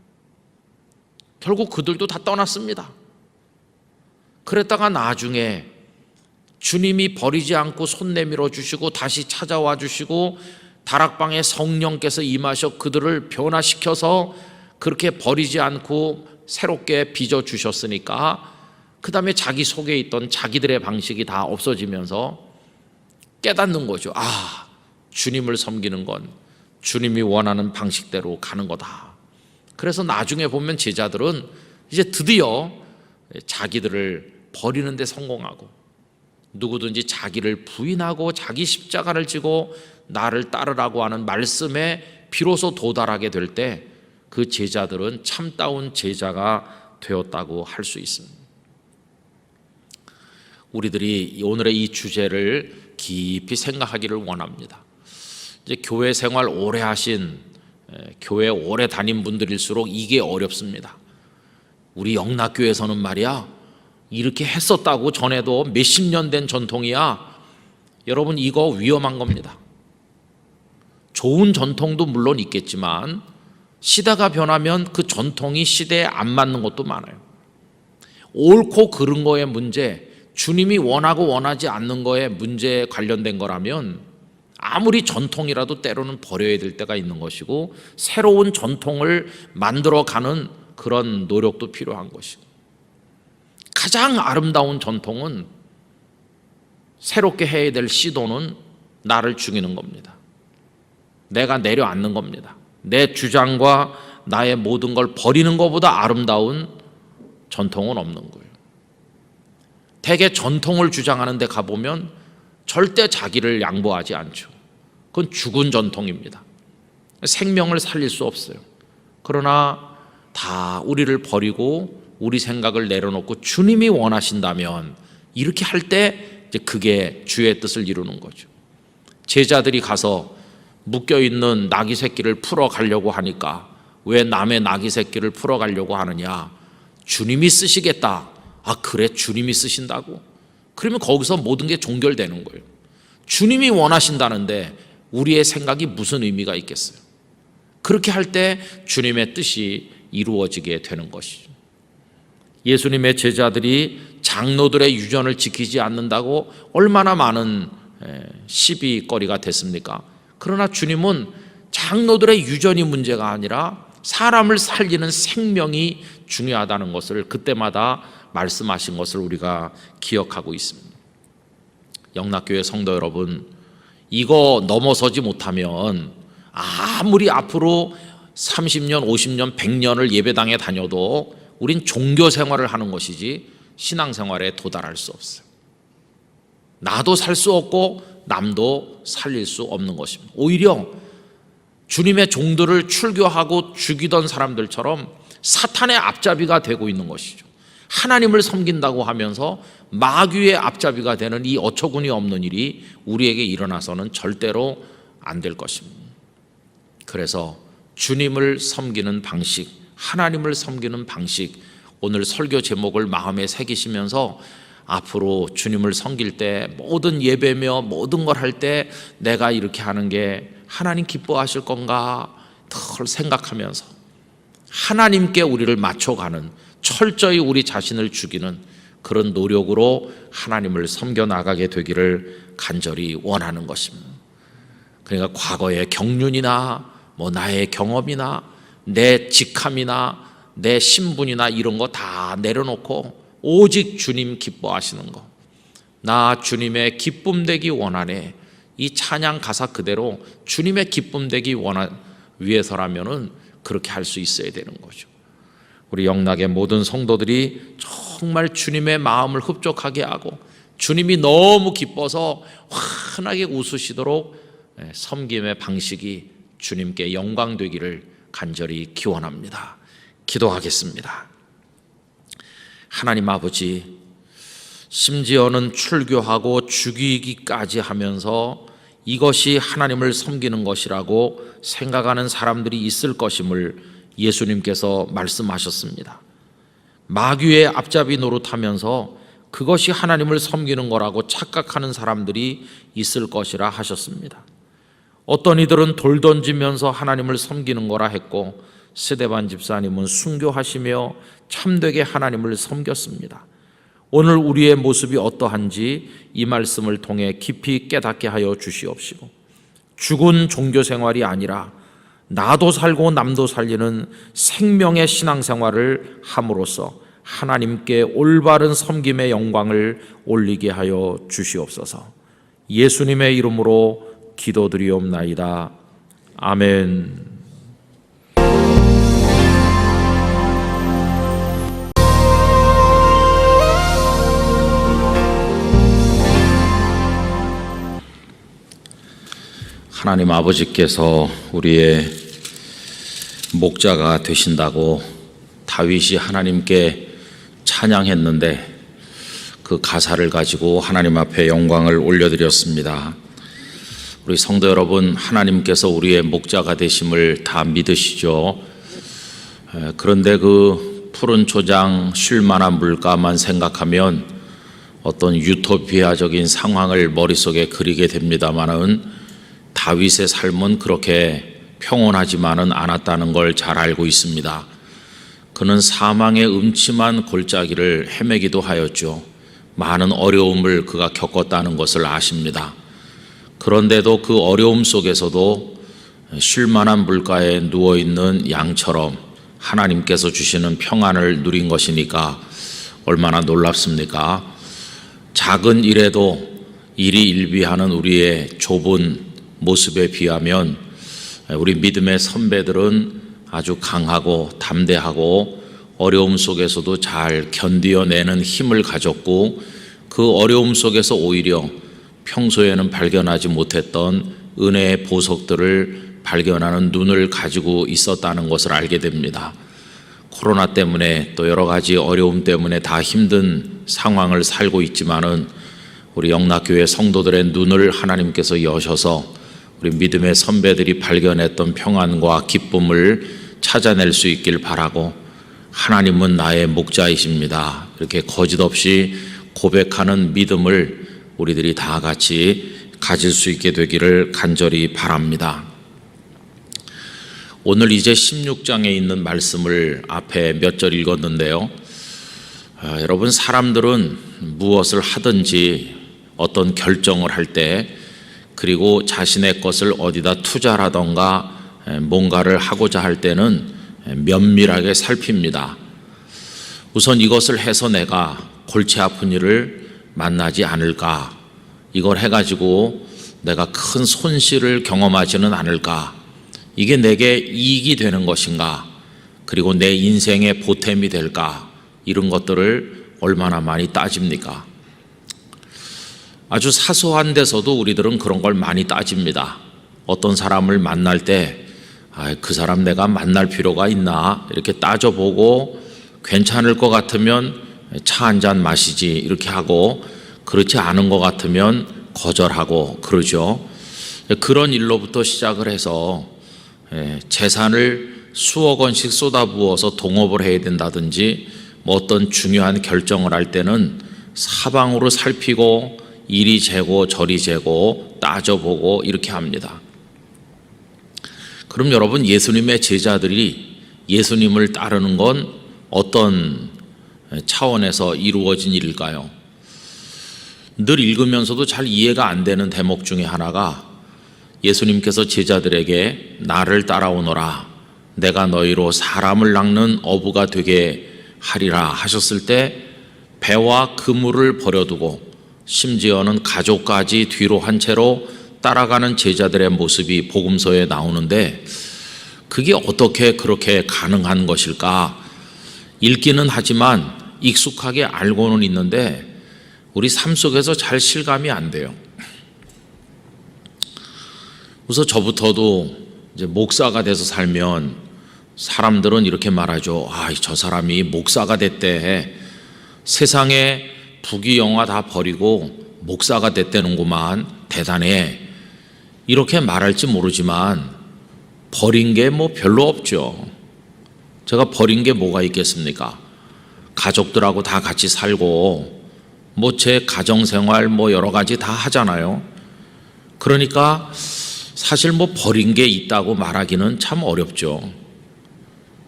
결국 그들도 다 떠났습니다. 그랬다가 나중에 주님이 버리지 않고 손 내밀어 주시고 다시 찾아와 주시고 다락방에 성령께서 임하셔 그들을 변화시켜서 그렇게 버리지 않고 새롭게 빚어 주셨으니까, 그 다음에 자기 속에 있던 자기들의 방식이 다 없어지면서 깨닫는 거죠. 주님을 섬기는 건 주님이 원하는 방식대로 가는 거다. 그래서 나중에 보면 제자들은 이제 드디어 자기들을 버리는 데 성공하고, 누구든지 자기를 부인하고 자기 십자가를 지고 나를 따르라고 하는 말씀에 비로소 도달하게 될 때 그 제자들은 참다운 제자가 되었다고 할 수 있습니다. 우리들이 오늘의 이 주제를 깊이 생각하기를 원합니다. 이제 교회 생활 오래 하신, 교회 오래 다닌 분들일수록 이게 어렵습니다. 우리 영락교회에서는 말이야, 이렇게 했었다고 전에도 몇십 년 된 전통이야. 여러분, 이거 위험한 겁니다. 좋은 전통도 물론 있겠지만 시대가 변하면 그 전통이 시대에 안 맞는 것도 많아요. 옳고 그른 거의 문제, 주님이 원하고 원하지 않는 거에 문제에 관련된 거라면 아무리 전통이라도 때로는 버려야 될 때가 있는 것이고, 새로운 전통을 만들어가는 그런 노력도 필요한 것이고, 가장 아름다운 전통은 새롭게 해야 될 시도는 나를 죽이는 겁니다. 내가 내려앉는 겁니다. 내 주장과 나의 모든 걸 버리는 것보다 아름다운 전통은 없는 거예요. 대개 전통을 주장하는 데 가보면 절대 자기를 양보하지 않죠. 그건 죽은 전통입니다. 생명을 살릴 수 없어요. 그러나 다 우리를 버리고 우리 생각을 내려놓고 주님이 원하신다면 이렇게 할 때 이제 그게 주의 뜻을 이루는 거죠. 제자들이 가서 묶여있는 나귀 새끼를 풀어가려고 하니까 왜 남의 나귀 새끼를 풀어가려고 하느냐? 주님이 쓰시겠다. 아, 그래, 주님이 쓰신다고? 그러면 거기서 모든 게 종결되는 거예요. 주님이 원하신다는데 우리의 생각이 무슨 의미가 있겠어요? 그렇게 할 때 주님의 뜻이 이루어지게 되는 것이죠. 예수님의 제자들이 장로들의 유전을 지키지 않는다고 얼마나 많은 시비거리가 됐습니까? 그러나 주님은 장로들의 유전이 문제가 아니라 사람을 살리는 생명이 중요하다는 것을 그때마다 말씀하신 것을 우리가 기억하고 있습니다. 영락교회 성도 여러분, 이거 넘어서지 못하면 아무리 앞으로 30년, 50년, 100년을 예배당에 다녀도 우린 종교 생활을 하는 것이지 신앙생활에 도달할 수 없어요. 나도 살 수 없고 남도 살릴 수 없는 것입니다. 오히려 주님의 종들을 출교하고 죽이던 사람들처럼 사탄의 앞잡이가 되고 있는 것이죠. 하나님을 섬긴다고 하면서 마귀의 앞잡이가 되는 이 어처구니 없는 일이 우리에게 일어나서는 절대로 안 될 것입니다. 그래서 주님을 섬기는 방식, 하나님을 섬기는 방식, 오늘 설교 제목을 마음에 새기시면서 앞으로 주님을 섬길 때 모든 예배며 모든 걸 할 때 내가 이렇게 하는 게 하나님 기뻐하실 건가 늘 생각하면서 하나님께 우리를 맞춰가는, 철저히 우리 자신을 죽이는 그런 노력으로 하나님을 섬겨 나가게 되기를 간절히 원하는 것입니다. 그러니까 과거의 경륜이나 나의 경험이나 내 직함이나 내 신분이나 이런 거 다 내려놓고 오직 주님 기뻐하시는 거, 나 주님의 기쁨 되기 원하네, 이 찬양 가사 그대로 주님의 기쁨 되기 위해서라면은 그렇게 할 수 있어야 되는 거죠. 우리 영락의 모든 성도들이 정말 주님의 마음을 흡족하게 하고 주님이 너무 기뻐서 환하게 웃으시도록 섬김의 방식이 주님께 영광 되기를 간절히 기원합니다. 기도하겠습니다. 하나님 아버지, 심지어는 출교하고 죽이기까지 하면서 이것이 하나님을 섬기는 것이라고 생각하는 사람들이 있을 것임을 예수님께서 말씀하셨습니다. 마귀의 앞잡이 노릇하면서 그것이 하나님을 섬기는 거라고 착각하는 사람들이 있을 것이라 하셨습니다. 어떤 이들은 돌 던지면서 하나님을 섬기는 거라 했고, 스데반 집사님은 순교하시며 참되게 하나님을 섬겼습니다. 오늘 우리의 모습이 어떠한지 이 말씀을 통해 깊이 깨닫게 하여 주시옵시고, 죽은 종교 생활이 아니라 나도 살고 남도 살리는 생명의 신앙생활을 함으로써 하나님께 올바른 섬김의 영광을 올리게 하여 주시옵소서. 예수님의 이름으로 기도드리옵나이다. 아멘. 하나님 아버지께서 우리의 목자가 되신다고 다윗이 하나님께 찬양했는데 그 가사를 가지고 하나님 앞에 영광을 올려드렸습니다. 우리 성도 여러분, 하나님께서 우리의 목자가 되심을 다 믿으시죠? 그런데 그 푸른 초장 쉴 만한 물가만 생각하면 어떤 유토피아적인 상황을 머릿속에 그리게 됩니다마는 다윗의 삶은 그렇게 평온하지만은 않았다는 걸 잘 알고 있습니다. 그는 사망의 음침한 골짜기를 헤매기도 하였죠. 많은 어려움을 그가 겪었다는 것을 아십니다. 그런데도 그 어려움 속에서도 쉴 만한 물가에 누워있는 양처럼 하나님께서 주시는 평안을 누린 것이니까 얼마나 놀랍습니까? 작은 일에도 일희일비하는 우리의 좁은 모습에 비하면 우리 믿음의 선배들은 아주 강하고 담대하고 어려움 속에서도 잘 견디어내는 힘을 가졌고, 그 어려움 속에서 오히려 평소에는 발견하지 못했던 은혜의 보석들을 발견하는 눈을 가지고 있었다는 것을 알게 됩니다. 코로나 때문에 또 여러 가지 어려움 때문에 다 힘든 상황을 살고 있지만은 우리 영락교회 성도들의 눈을 하나님께서 여셔서 우리 믿음의 선배들이 발견했던 평안과 기쁨을 찾아낼 수 있길 바라고, 하나님은 나의 목자이십니다, 이렇게 거짓없이 고백하는 믿음을 우리들이 다 같이 가질 수 있게 되기를 간절히 바랍니다. 오늘 이제 16장에 있는 말씀을 앞에 몇 절 읽었는데요. 여러분, 사람들은 무엇을 하든지 어떤 결정을 할 때, 그리고 자신의 것을 어디다 투자하던가 뭔가를 하고자 할 때는 면밀하게 살핍니다. 우선 이것을 해서 내가 골치 아픈 일을 만나지 않을까, 이걸 해가지고 내가 큰 손실을 경험하지는 않을까, 이게 내게 이익이 되는 것인가, 그리고 내 인생의 보탬이 될까, 이런 것들을 얼마나 많이 따집니까? 아주 사소한 데서도 우리들은 그런 걸 많이 따집니다. 어떤 사람을 만날 때 그 사람 내가 만날 필요가 있나 이렇게 따져보고, 괜찮을 것 같으면 차 한 잔 마시지 이렇게 하고, 그렇지 않은 것 같으면 거절하고 그러죠. 그런 일로부터 시작을 해서 재산을 수억 원씩 쏟아부어서 동업을 해야 된다든지, 뭐 어떤 중요한 결정을 할 때는 사방으로 살피고 이리 재고 저리 재고 따져보고 이렇게 합니다. 그럼 여러분, 예수님의 제자들이 예수님을 따르는 건 어떤 차원에서 이루어진 일일까요? 늘 읽으면서도 잘 이해가 안 되는 대목 중에 하나가, 예수님께서 제자들에게 나를 따라오너라, 내가 너희로 사람을 낚는 어부가 되게 하리라 하셨을 때, 배와 그물을 버려두고 심지어는 가족까지 뒤로 한 채로 따라가는 제자들의 모습이 복음서에 나오는데, 그게 어떻게 그렇게 가능한 것일까? 읽기는 하지만 익숙하게 알고는 있는데 우리 삶 속에서 잘 실감이 안 돼요. 우선 저부터도 이제 목사가 돼서 살면 사람들은 이렇게 말하죠. 저 사람이 목사가 됐대. 세상에 부귀영화 다 버리고 목사가 됐다는구만. 대단해. 이렇게 말할지 모르지만 버린 게 뭐 별로 없죠. 제가 버린 게 뭐가 있겠습니까? 가족들하고 다 같이 살고 뭐 제 가정생활 뭐 여러 가지 다 하잖아요. 그러니까 사실 뭐 버린 게 있다고 말하기는 참 어렵죠.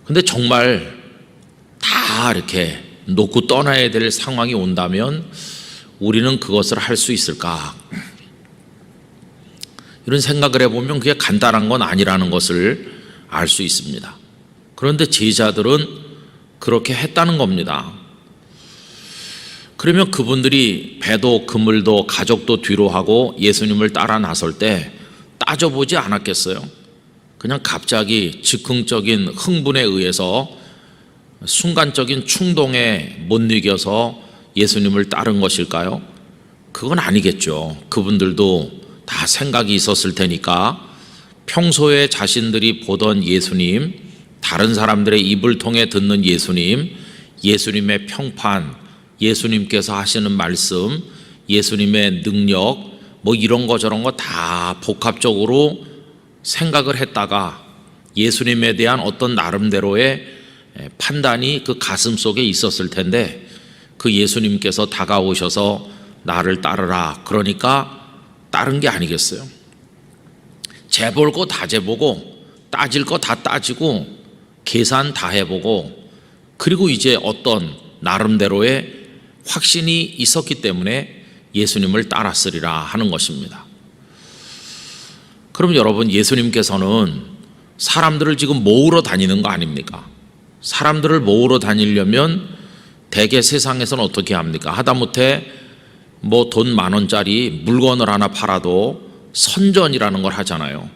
근데 정말 다 이렇게 놓고 떠나야 될 상황이 온다면 우리는 그것을 할 수 있을까? 이런 생각을 해보면 그게 간단한 건 아니라는 것을 알 수 있습니다. 그런데 제자들은 그렇게 했다는 겁니다. 그러면 그분들이 배도 그물도 가족도 뒤로 하고 예수님을 따라 나설 때 따져보지 않았겠어요? 그냥 갑자기 즉흥적인 흥분에 의해서 순간적인 충동에 못 이겨서 예수님을 따른 것일까요? 그건 아니겠죠. 그분들도 다 생각이 있었을 테니까 평소에 자신들이 보던 예수님, 다른 사람들의 입을 통해 듣는 예수님, 예수님의 평판, 예수님께서 하시는 말씀, 예수님의 능력, 뭐 이런 거 저런 거 다 복합적으로 생각을 했다가 예수님에 대한 어떤 나름대로의 판단이 그 가슴 속에 있었을 텐데, 그 예수님께서 다가오셔서 나를 따르라 그러니까 따른 게 아니겠어요? 재볼 거 다 재보고 따질 거 다 따지고 계산 다 해보고, 그리고 이제 어떤 나름대로의 확신이 있었기 때문에 예수님을 따랐으리라 하는 것입니다. 그럼 여러분, 예수님께서는 사람들을 지금 모으러 다니는 거 아닙니까? 사람들을 모으러 다니려면 대개 세상에서는 어떻게 합니까? 하다못해 뭐 돈 10,000원짜리 물건을 하나 팔아도 선전이라는 걸 하잖아요.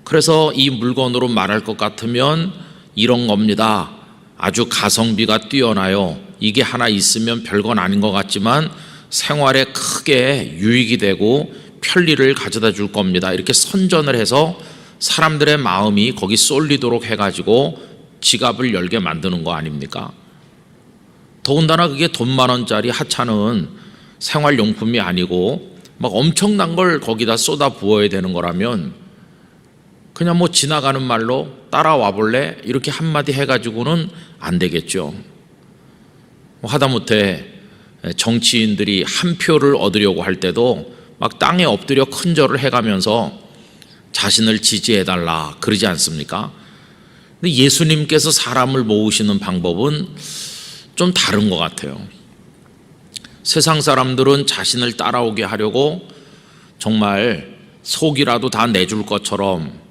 그래서 이 물건으로 말할 것 같으면 이런 겁니다. 아주 가성비가 뛰어나요. 이게 하나 있으면 별건 아닌 것 같지만 생활에 크게 유익이 되고 편리를 가져다 줄 겁니다. 이렇게 선전을 해서 사람들의 마음이 거기 쏠리도록 해가지고 지갑을 열게 만드는 거 아닙니까? 더군다나 그게 돈 10,000원짜리 하찮은 생활용품이 아니고 막 엄청난 걸 거기다 쏟아 부어야 되는 거라면 그냥 뭐 지나가는 말로 따라와 볼래? 이렇게 한마디 해가지고는 안 되겠죠. 하다못해 정치인들이 한 표를 얻으려고 할 때도 막 땅에 엎드려 큰절을 해가면서 자신을 지지해달라 그러지 않습니까? 근데 예수님께서 사람을 모으시는 방법은 좀 다른 것 같아요. 세상 사람들은 자신을 따라오게 하려고 정말 속이라도 다 내줄 것처럼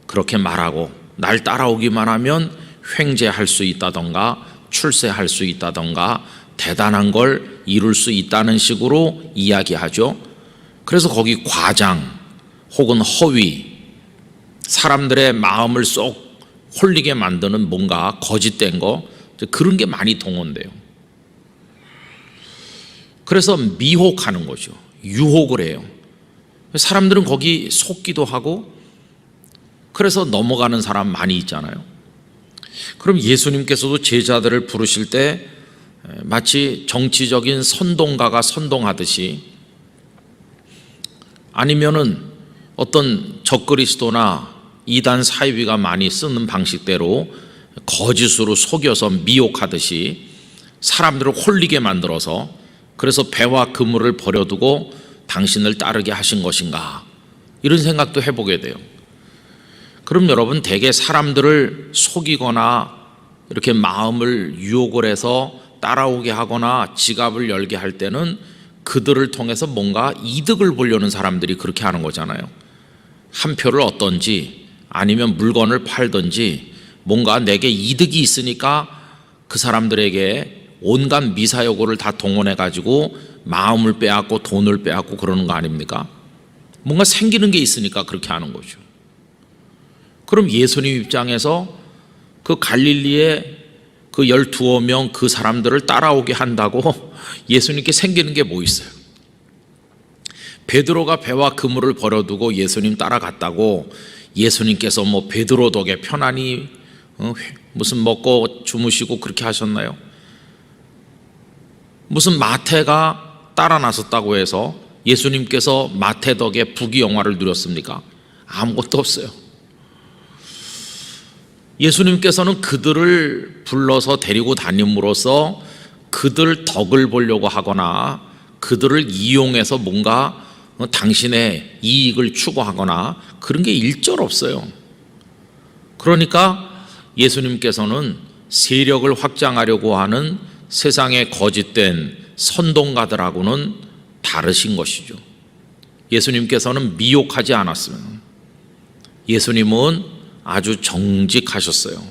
그렇게 말하고 날 따라오기만 하면 횡재할 수 있다던가 출세할 수 있다던가 대단한 걸 이룰 수 있다는 식으로 이야기하죠. 그래서 거기 과장 혹은 허위, 사람들의 마음을 쏙 홀리게 만드는 뭔가 거짓된 거, 그런 게 많이 동원돼요. 그래서 미혹하는 거죠. 유혹을 해요. 사람들은 거기 속기도 하고 그래서 넘어가는 사람 많이 있잖아요. 그럼 예수님께서도 제자들을 부르실 때 마치 정치적인 선동가가 선동하듯이, 아니면은 어떤 적그리스도나 이단 사이비가 많이 쓰는 방식대로 거짓으로 속여서 미혹하듯이 사람들을 홀리게 만들어서 그래서 배와 그물을 버려두고 당신을 따르게 하신 것인가, 이런 생각도 해보게 돼요. 그럼 여러분, 대개 사람들을 속이거나 이렇게 마음을 유혹을 해서 따라오게 하거나 지갑을 열게 할 때는 그들을 통해서 뭔가 이득을 보려는 사람들이 그렇게 하는 거잖아요. 한 표를 얻든지 아니면 물건을 팔든지 뭔가 내게 이득이 있으니까 그 사람들에게 온갖 미사여구를 다 동원해 가지고 마음을 빼앗고 돈을 빼앗고 그러는 거 아닙니까? 뭔가 생기는 게 있으니까 그렇게 하는 거죠. 그럼 예수님 입장에서 그 갈릴리의 그 12명 그 사람들을 따라오게 한다고 예수님께 생기는 게 뭐 있어요? 베드로가 배와 그물을 버려두고 예수님 따라갔다고 예수님께서 뭐 베드로 덕에 편안히 무슨 먹고 주무시고 그렇게 하셨나요? 무슨 마태가 따라 나섰다고 해서 예수님께서 마태 덕에 부귀영화를 누렸습니까? 아무것도 없어요. 예수님께서는 그들을 불러서 데리고 다님으로써 그들 덕을 보려고 하거나 그들을 이용해서 뭔가 당신의 이익을 추구하거나 그런 게 일절 없어요. 그러니까 예수님께서는 세력을 확장하려고 하는 세상의 거짓된 선동가들하고는 다르신 것이죠. 예수님께서는 미혹하지 않았어요. 예수님은 아주 정직하셨어요.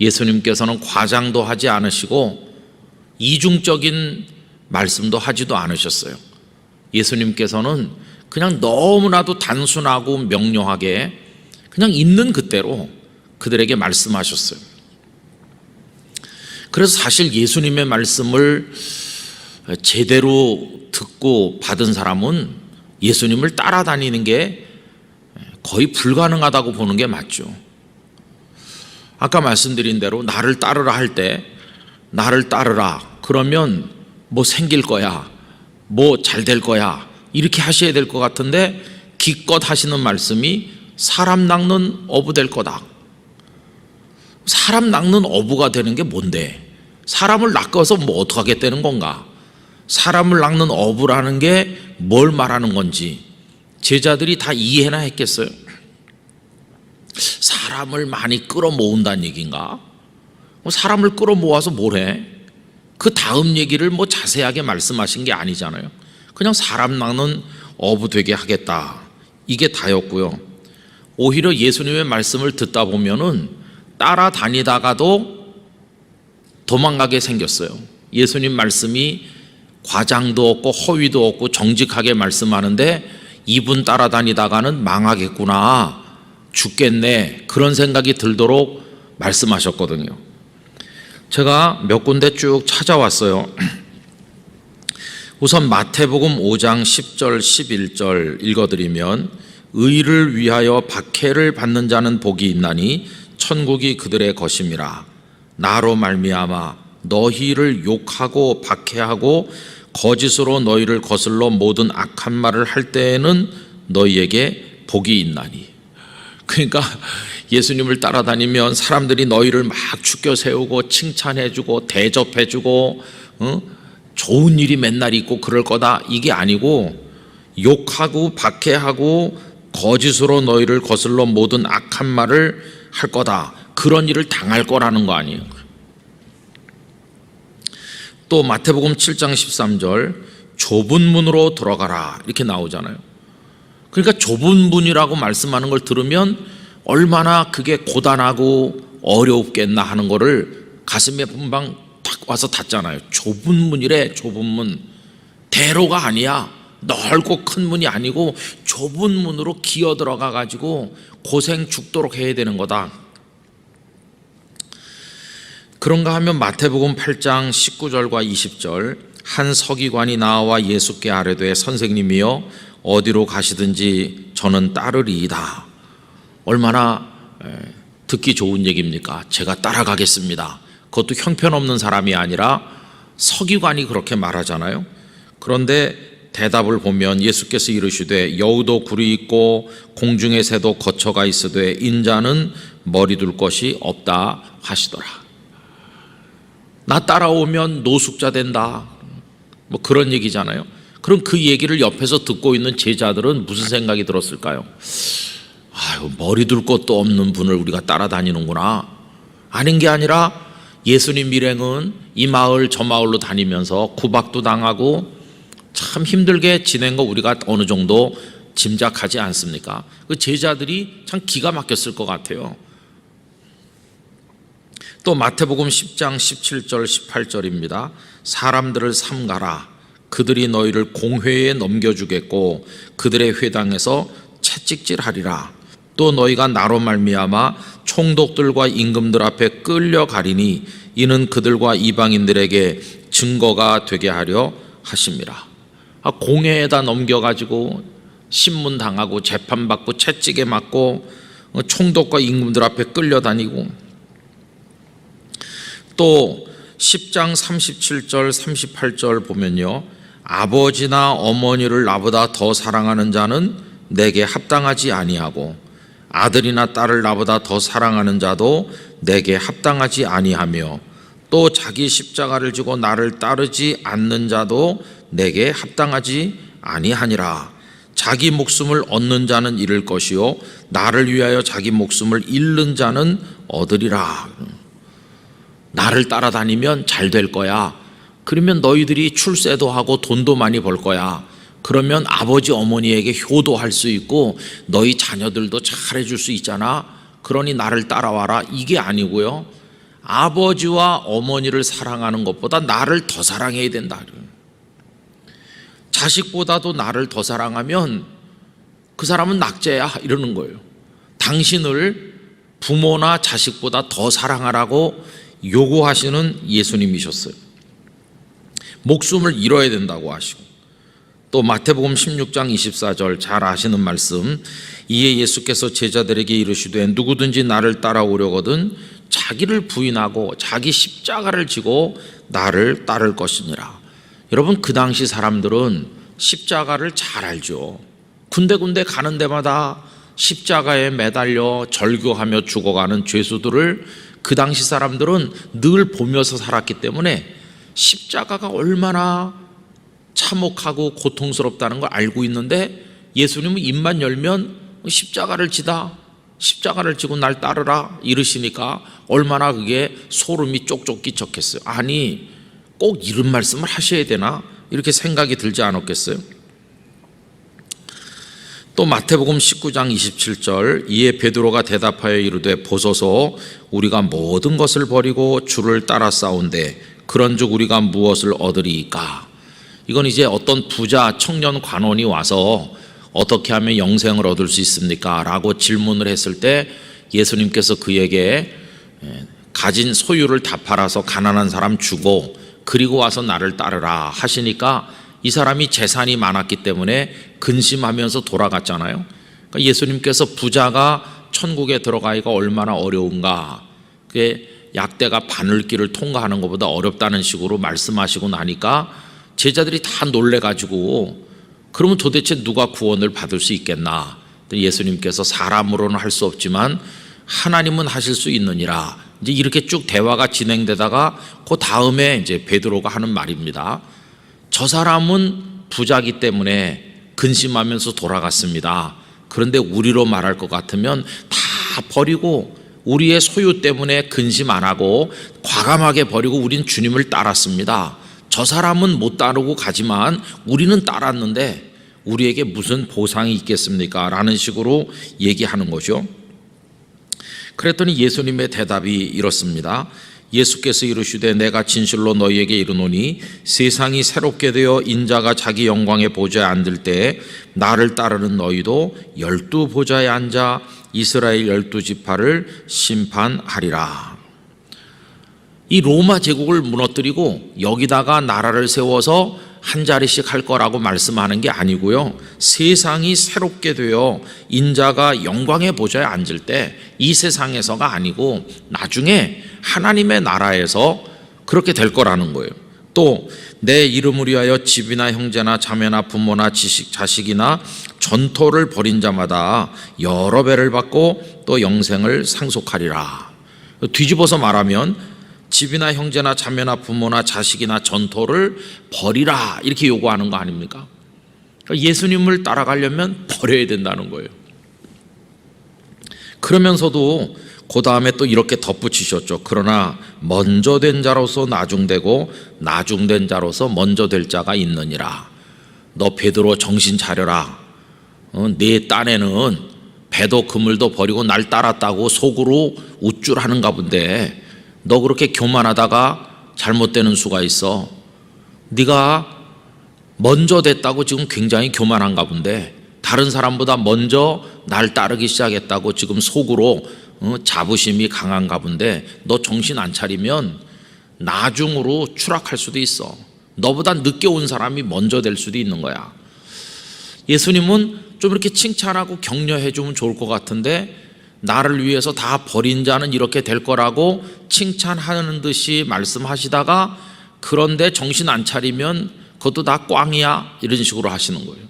예수님께서는 과장도 하지 않으시고 이중적인 말씀도 하지도 않으셨어요. 예수님께서는 그냥 너무나도 단순하고 명료하게 그냥 있는 그대로 그들에게 말씀하셨어요. 그래서 사실 예수님의 말씀을 제대로 듣고 받은 사람은 예수님을 따라다니는 게 거의 불가능하다고 보는 게 맞죠. 아까 말씀드린 대로 나를 따르라 할 때 나를 따르라 그러면 뭐 생길 거야, 뭐 잘 될 거야, 이렇게 하셔야 될 것 같은데 기껏 하시는 말씀이 사람 낚는 어부 될 거다. 사람 낚는 어부가 되는 게 뭔데? 사람을 낚아서 뭐 어떻게 하겠다는 건가? 사람을 낚는 어부라는 게 뭘 말하는 건지 제자들이 다 이해나 했겠어요? 사람을 많이 끌어모은다는 얘기인가? 사람을 끌어모아서 뭘 해? 그 다음 얘기를 뭐 자세하게 말씀하신 게 아니잖아요. 그냥 사람 낚는 어부 되게 하겠다, 이게 다였고요. 오히려 예수님의 말씀을 듣다 보면은 따라다니다가도 도망가게 생겼어요. 예수님 말씀이 과장도 없고 허위도 없고 정직하게 말씀하는데 이분 따라다니다가는 망하겠구나, 죽겠네, 그런 생각이 들도록 말씀하셨거든요. 제가 몇 군데 쭉 찾아왔어요. 우선 마태복음 5장 10절 11절 읽어드리면, 의를 위하여 박해를 받는 자는 복이 있나니 천국이 그들의 것임이라. 나로 말미암아 너희를 욕하고 박해하고 거짓으로 너희를 거슬러 모든 악한 말을 할 때에는 너희에게 복이 있나니. 그러니까 예수님을 따라다니면 사람들이 너희를 막 축켜 세우고 칭찬해주고 대접해주고 좋은 일이 맨날 있고 그럴 거다, 이게 아니고 욕하고 박해하고 거짓으로 너희를 거슬러 모든 악한 말을 할 거다, 그런 일을 당할 거라는 거 아니에요. 또 마태복음 7장 13절 좁은 문으로 들어가라, 이렇게 나오잖아요. 그러니까 좁은 문이라고 말씀하는 걸 들으면 얼마나 그게 고단하고 어렵겠나 하는 거를 가슴에 금방 탁 와서 닿잖아요. 좁은 문이래. 좁은 문, 대로가 아니야. 넓고 큰 문이 아니고 좁은 문으로 기어 들어가 가지고 고생 죽도록 해야 되는 거다. 그런가 하면 마태복음 8장 19절과 20절, 한 서기관이 나와 예수께 아뢰되 선생님이여 어디로 가시든지 저는 따르리이다. 얼마나 듣기 좋은 얘기입니까? 제가 따라가겠습니다. 그것도 형편없는 사람이 아니라 서기관이 그렇게 말하잖아요. 그런데 대답을 보면 예수께서 이르시되 여우도 굴이 있고 공중의 새도 거처가 있으되 인자는 머리 둘 것이 없다 하시더라. 나 따라오면 노숙자 된다, 뭐 그런 얘기잖아요. 그럼 그 얘기를 옆에서 듣고 있는 제자들은 무슨 생각이 들었을까요? 아유, 머리 둘 것도 없는 분을 우리가 따라다니는구나. 아닌 게 아니라 예수님 일행은 이 마을 저 마을로 다니면서 구박도 당하고 참 힘들게 지낸 거 우리가 어느 정도 짐작하지 않습니까? 그 제자들이 참 기가 막혔을 것 같아요. 또 마태복음 10장 17절 18절입니다. 사람들을 삼가라. 그들이 너희를 공회에 넘겨주겠고 그들의 회당에서 채찍질하리라. 또 너희가 나로 말미암아 총독들과 임금들 앞에 끌려가리니 이는 그들과 이방인들에게 증거가 되게 하려 하심이라. 공회에다 넘겨가지고 신문 당하고 재판받고 채찍에 맞고 총독과 임금들 앞에 끌려다니고, 또 10장 37절 38절 보면요, 아버지나 어머니를 나보다 더 사랑하는 자는 내게 합당하지 아니하고 아들이나 딸을 나보다 더 사랑하는 자도 내게 합당하지 아니하며 또 자기 십자가를 지고 나를 따르지 않는 자도 내게 합당하지 아니하니라. 자기 목숨을 얻는 자는 잃을 것이요 나를 위하여 자기 목숨을 잃는 자는 얻으리라. 나를 따라다니면 잘 될 거야. 그러면 너희들이 출세도 하고 돈도 많이 벌 거야. 그러면 아버지 어머니에게 효도할 수 있고 너희 자녀들도 잘해줄 수 있잖아. 그러니 나를 따라와라, 이게 아니고요, 아버지와 어머니를 사랑하는 것보다 나를 더 사랑해야 된다. 자식보다도 나를 더 사랑하면 그 사람은 낙제야, 이러는 거예요. 당신을 부모나 자식보다 더 사랑하라고 요구하시는 예수님이셨어요. 목숨을 잃어야 된다고 하시고, 또 마태복음 16장 24절 잘 아시는 말씀, 이에 예수께서 제자들에게 이르시되 누구든지 나를 따라오려거든 자기를 부인하고 자기 십자가를 지고 나를 따를 것이니라. 여러분, 그 당시 사람들은 십자가를 잘 알죠. 군데군데 가는 데마다 십자가에 매달려 절규하며 죽어가는 죄수들을 그 당시 사람들은 늘 보면서 살았기 때문에 십자가가 얼마나 참혹하고 고통스럽다는 걸 알고 있는데, 예수님은 입만 열면 십자가를 지다, 십자가를 지고 날 따르라 이러시니까 얼마나 그게 소름이 쪽쪽 끼쳤겠어요. 아니, 꼭 이런 말씀을 하셔야 되나, 이렇게 생각이 들지 않았겠어요? 또 마태복음 19장 27절, 이에 베드로가 대답하여 이르되 보소서, 우리가 모든 것을 버리고 주를 따라 싸운데 그런즉 우리가 무엇을 얻으리이까? 이건 이제 어떤 부자 청년 관원이 와서 어떻게 하면 영생을 얻을 수 있습니까? 라고 질문을 했을 때 예수님께서 그에게 가진 소유를 다 팔아서 가난한 사람 주고 그리고 와서 나를 따르라 하시니까 이 사람이 재산이 많았기 때문에 근심하면서 돌아갔잖아요. 그러니까 예수님께서 부자가 천국에 들어가기가 얼마나 어려운가, 그게 약대가 바늘길을 통과하는 것보다 어렵다는 식으로 말씀하시고 나니까 제자들이 다 놀래가지고 그러면 도대체 누가 구원을 받을 수 있겠나? 예수님께서 사람으로는 할 수 없지만 하나님은 하실 수 있느니라. 이제 이렇게 쭉 대화가 진행되다가 그 다음에 이제 베드로가 하는 말입니다. 저 사람은 부자기 때문에 근심하면서 돌아갔습니다. 그런데 우리로 말할 것 같으면 다 버리고 우리의 소유 때문에 근심 안 하고 과감하게 버리고 우린 주님을 따랐습니다. 저 사람은 못 따르고 가지만 우리는 따랐는데 우리에게 무슨 보상이 있겠습니까? 라는 식으로 얘기하는 거죠. 그랬더니 예수님의 대답이 이렇습니다. 예수께서 이르시되 내가 진실로 너희에게 이르노니 세상이 새롭게 되어 인자가 자기 영광의 보좌에 앉을 때 나를 따르는 너희도 12 보좌에 앉아 이스라엘 12지파를 심판하리라. 이 로마 제국을 무너뜨리고 여기다가 나라를 세워서 한 자리씩 할 거라고 말씀하는 게 아니고요. 세상이 새롭게 되어 인자가 영광의 보좌에 앉을 때 이 세상에서가 아니고 나중에 하나님의 나라에서 그렇게 될 거라는 거예요. 또 내 이름을 위하여 집이나 형제나 자매나 부모나 자식이나 전토를 벌인 자마다 여러 배를 받고 또 영생을 상속하리라. 뒤집어서 말하면 집이나 형제나 자매나 부모나 자식이나 전토를 버리라 이렇게 요구하는 거 아닙니까? 그러니까 예수님을 따라가려면 버려야 된다는 거예요. 그러면서도 그 다음에 또 이렇게 덧붙이셨죠. 그러나 먼저 된 자로서 나중되고 나중된 자로서 먼저 될 자가 있느니라. 너 베드로 정신 차려라. 네 딴에는 배도 그물도 버리고 날 따랐다고 속으로 우쭐하는가 본데 너 그렇게 교만하다가 잘못되는 수가 있어. 네가 먼저 됐다고 지금 굉장히 교만한가 본데 다른 사람보다 먼저 날 따르기 시작했다고 지금 속으로 자부심이 강한가 본데 너 정신 안 차리면 나중으로 추락할 수도 있어. 너보다 늦게 온 사람이 먼저 될 수도 있는 거야. 예수님은 좀 이렇게 칭찬하고 격려해 주면 좋을 것 같은데 나를 위해서 다 버린 자는 이렇게 될 거라고 칭찬하는 듯이 말씀하시다가 그런데 정신 안 차리면 그것도 다 꽝이야 이런 식으로 하시는 거예요.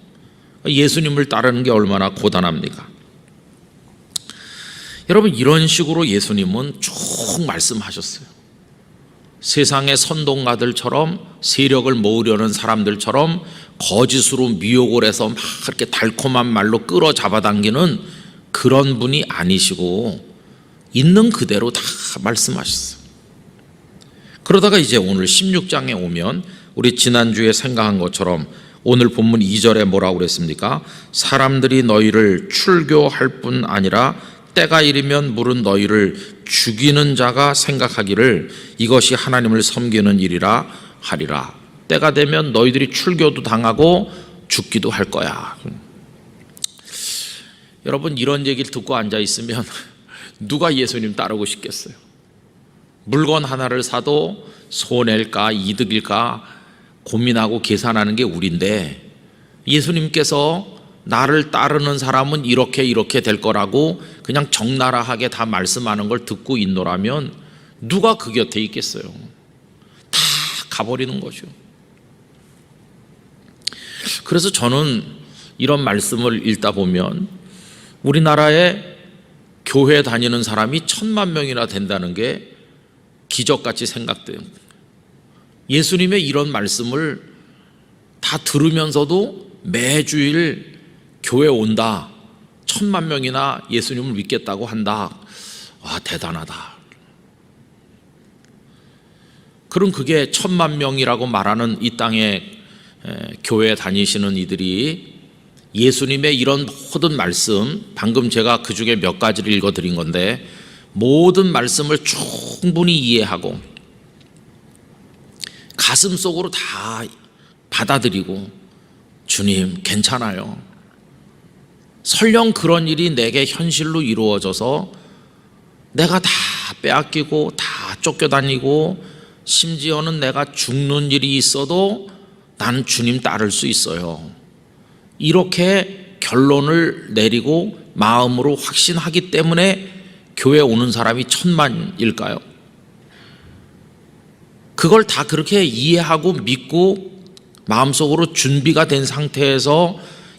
예수님을 따르는 게 얼마나 고단합니까? 여러분 이런 식으로 예수님은 쭉 말씀하셨어요. 세상의 선동가들처럼 세력을 모으려는 사람들처럼 거짓으로 미혹을 해서 막 그렇게 달콤한 말로 끌어 잡아당기는 그런 분이 아니시고 있는 그대로 다 말씀하셨어요. 그러다가 이제 오늘 16장에 오면 우리 지난주에 생각한 것처럼 오늘 본문 2절에 뭐라고 그랬습니까? 사람들이 너희를 출교할 뿐 아니라 때가 이르면 물은 너희를 죽이는 자가 생각하기를 이것이 하나님을 섬기는 일이라 하리라. 때가 되면 너희들이 출교도 당하고 죽기도 할 거야. 여러분 이런 얘기를 듣고 앉아 있으면 누가 예수님 따르고 싶겠어요? 물건 하나를 사도 손해일까 이득일까 고민하고 계산하는 게 우리인데 예수님께서 나를 따르는 사람은 이렇게 될 거라고 그냥 적나라하게 다 말씀하는 걸 듣고 있노라면 누가 그 곁에 있겠어요? 다 가버리는 거죠. 그래서 저는 이런 말씀을 읽다 보면 우리나라에 교회 다니는 사람이 1000만 명이나 된다는 게 기적같이 생각돼요. 예수님의 이런 말씀을 다 들으면서도 매주일 교회 온다. 1000만 명이나 예수님을 믿겠다고 한다. 와, 대단하다. 그럼 그게 1000만 명이라고 말하는 이 땅에 교회 다니시는 이들이 예수님의 이런 모든 말씀, 방금 제가 그 중에 몇 가지를 읽어드린 건데 모든 말씀을 충분히 이해하고 가슴속으로 다 받아들이고 주님 괜찮아요. 설령 그런 일이 내게 현실로 이루어져서 내가 다 빼앗기고 다 쫓겨다니고 심지어는 내가 죽는 일이 있어도 나는 주님 따를 수 있어요. 이렇게 결론을 내리고 마음으로 확신하기 때문에 교회 오는 사람이 1000만일까요? 그걸 다 그렇게 이해하고 믿고 마음속으로 준비가 된 상태에서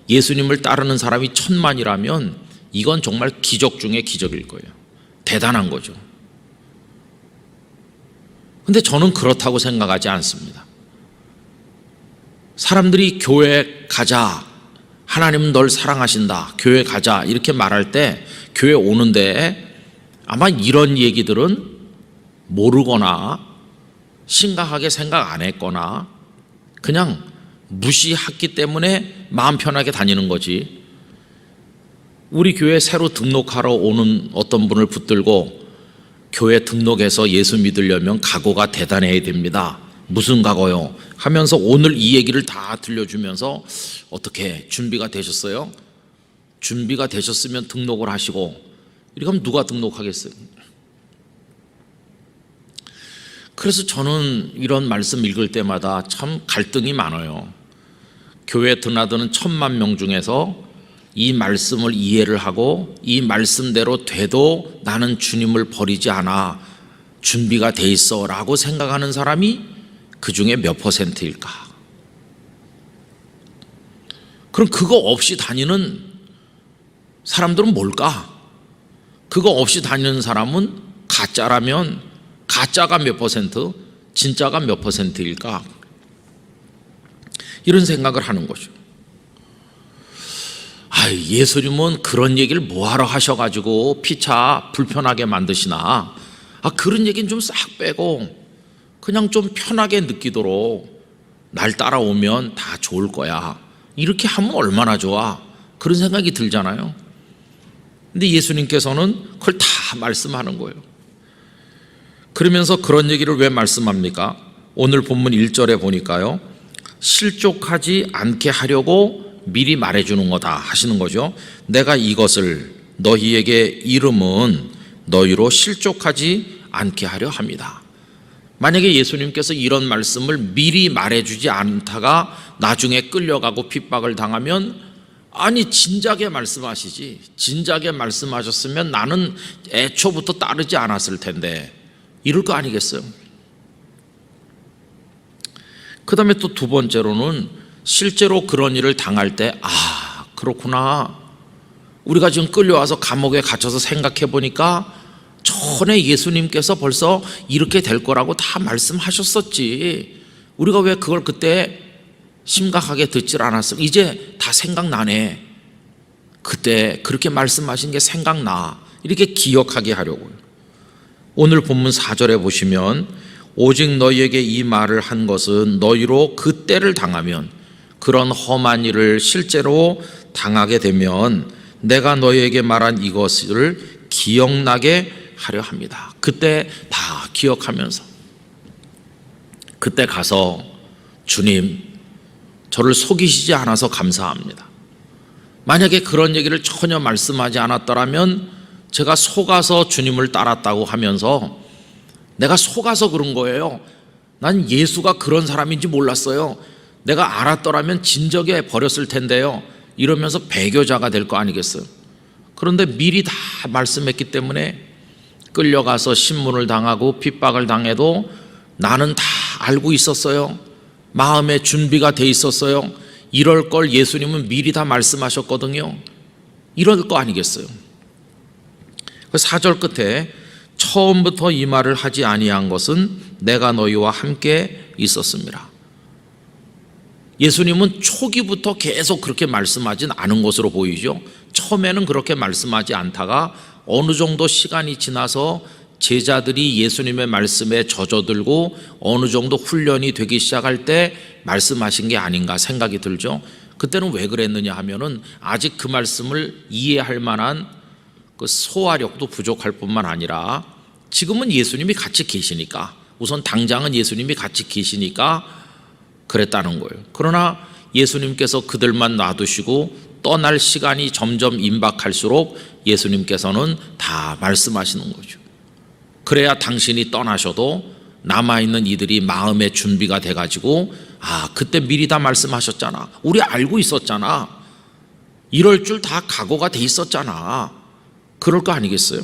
예수님을 따르는 사람이 1000만이라면 이건 정말 기적 중에 기적일 거예요. 대단한 거죠. 근데 저는 그렇다고 생각하지 않습니다. 사람들이 교회 가자, 하나님은 널 사랑하신다, 교회 가자 이렇게 말할 때 교회 오는데 아마 이런 얘기들은 모르거나 심각하게 생각 안 했거나 그냥 무시했기 때문에 마음 편하게 다니는 거지. 우리 교회 새로 등록하러 오는 어떤 분을 붙들고 교회 등록해서 예수 믿으려면 각오가 대단해야 됩니다. 무슨 각오요? 하면서 오늘 이 얘기를 다 들려주면서 어떻게 준비가 되셨어요? 준비가 되셨으면 등록을 하시고 이렇게 하면 누가 등록하겠어요? 그래서 저는 이런 말씀 읽을 때마다 참 갈등이 많아요. 교회 드나드는 1000만 명 중에서 이 말씀을 이해를 하고 이 말씀대로 돼도 나는 주님을 버리지 않아, 준비가 돼 있어 라고 생각하는 사람이 그 중에 몇 퍼센트일까? 그럼 그거 없이 다니는 사람들은 뭘까? 그거 없이 다니는 사람은 가짜라면 가짜가 몇 퍼센트, 진짜가 몇 퍼센트일까? 이런 생각을 하는 거죠. 예수님은 그런 얘기를 뭐하러 하셔가지고 피차 불편하게 만드시나? 그런 얘기는 좀 싹 빼고 그냥 좀 편하게 느끼도록 날 따라오면 다 좋을 거야. 이렇게 하면 얼마나 좋아. 그런 생각이 들잖아요. 근데 예수님께서는 그걸 다 말씀하는 거예요. 그러면서 그런 얘기를 왜 말씀합니까? 오늘 본문 1절에 보니까요, 실족하지 않게 하려고 미리 말해주는 거다 하시는 거죠. 내가 이것을 너희에게 이름은 너희로 실족하지 않게 하려 합니다. 만약에 예수님께서 이런 말씀을 미리 말해주지 않다가 나중에 끌려가고 핍박을 당하면, 아니 진작에 말씀하시지, 진작에 말씀하셨으면 나는 애초부터 따르지 않았을 텐데, 이럴 거 아니겠어요? 그 다음에 또 두 번째로는 실제로 그런 일을 당할 때 그렇구나, 우리가 지금 끌려와서 감옥에 갇혀서 생각해 보니까 전에 예수님께서 벌써 이렇게 될 거라고 다 말씀하셨었지, 우리가 왜 그걸 그때 심각하게 듣질 않았어? 이제 다 생각나네, 그때 그렇게 말씀하신 게 생각나, 이렇게 기억하게 하려고요. 오늘 본문 4절에 보시면 오직 너희에게 이 말을 한 것은 너희로 그때를 당하면, 그런 험한 일을 실제로 당하게 되면 내가 너희에게 말한 이것을 기억나게 하려 합니다. 그때 다 기억하면서 그때 가서 주님, 저를 속이시지 않아서 감사합니다. 만약에 그런 얘기를 전혀 말씀하지 않았더라면 제가 속아서 주님을 따랐다고 하면서, 내가 속아서 그런 거예요, 난 예수가 그런 사람인지 몰랐어요, 내가 알았더라면 진작에 버렸을 텐데요, 이러면서 배교자가 될 거 아니겠어요? 그런데 미리 다 말씀했기 때문에 끌려가서 신문을 당하고 핍박을 당해도 나는 다 알고 있었어요, 마음에 준비가 돼 있었어요, 이럴 걸 예수님은 미리 다 말씀하셨거든요, 이럴 거 아니겠어요? 4절 끝에 처음부터 이 말을 하지 아니한 것은 내가 너희와 함께 있었습니다. 예수님은 초기부터 계속 그렇게 말씀하진 않은 것으로 보이죠. 처음에는 그렇게 말씀하지 않다가 어느 정도 시간이 지나서 제자들이 예수님의 말씀에 젖어들고 어느 정도 훈련이 되기 시작할 때 말씀하신 게 아닌가 생각이 들죠. 그때는 왜 그랬느냐 하면은 아직 그 말씀을 이해할 만한 그 소화력도 부족할 뿐만 아니라 지금은 예수님이 같이 계시니까, 우선 당장은 예수님이 같이 계시니까 그랬다는 거예요. 그러나 예수님께서 그들만 놔두시고 떠날 시간이 점점 임박할수록 예수님께서는 다 말씀하시는 거죠. 그래야 당신이 떠나셔도 남아있는 이들이 마음의 준비가 돼가지고 그때 미리 다 말씀하셨잖아. 우리 알고 있었잖아. 이럴 줄 다 각오가 돼 있었잖아. 그럴 거 아니겠어요?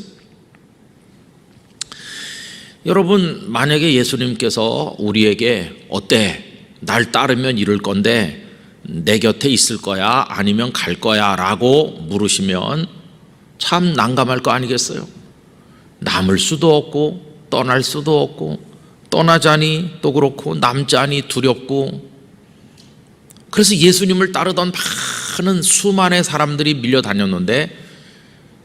여러분, 만약에 예수님께서 우리에게 어때? 날 따르면 이럴 건데 내 곁에 있을 거야? 아니면 갈 거야? 라고 물으시면 참 난감할 거 아니겠어요? 남을 수도 없고 떠날 수도 없고 떠나자니 또 그렇고 남자니 두렵고. 그래서 예수님을 따르던 많은 수많은 사람들이 밀려다녔는데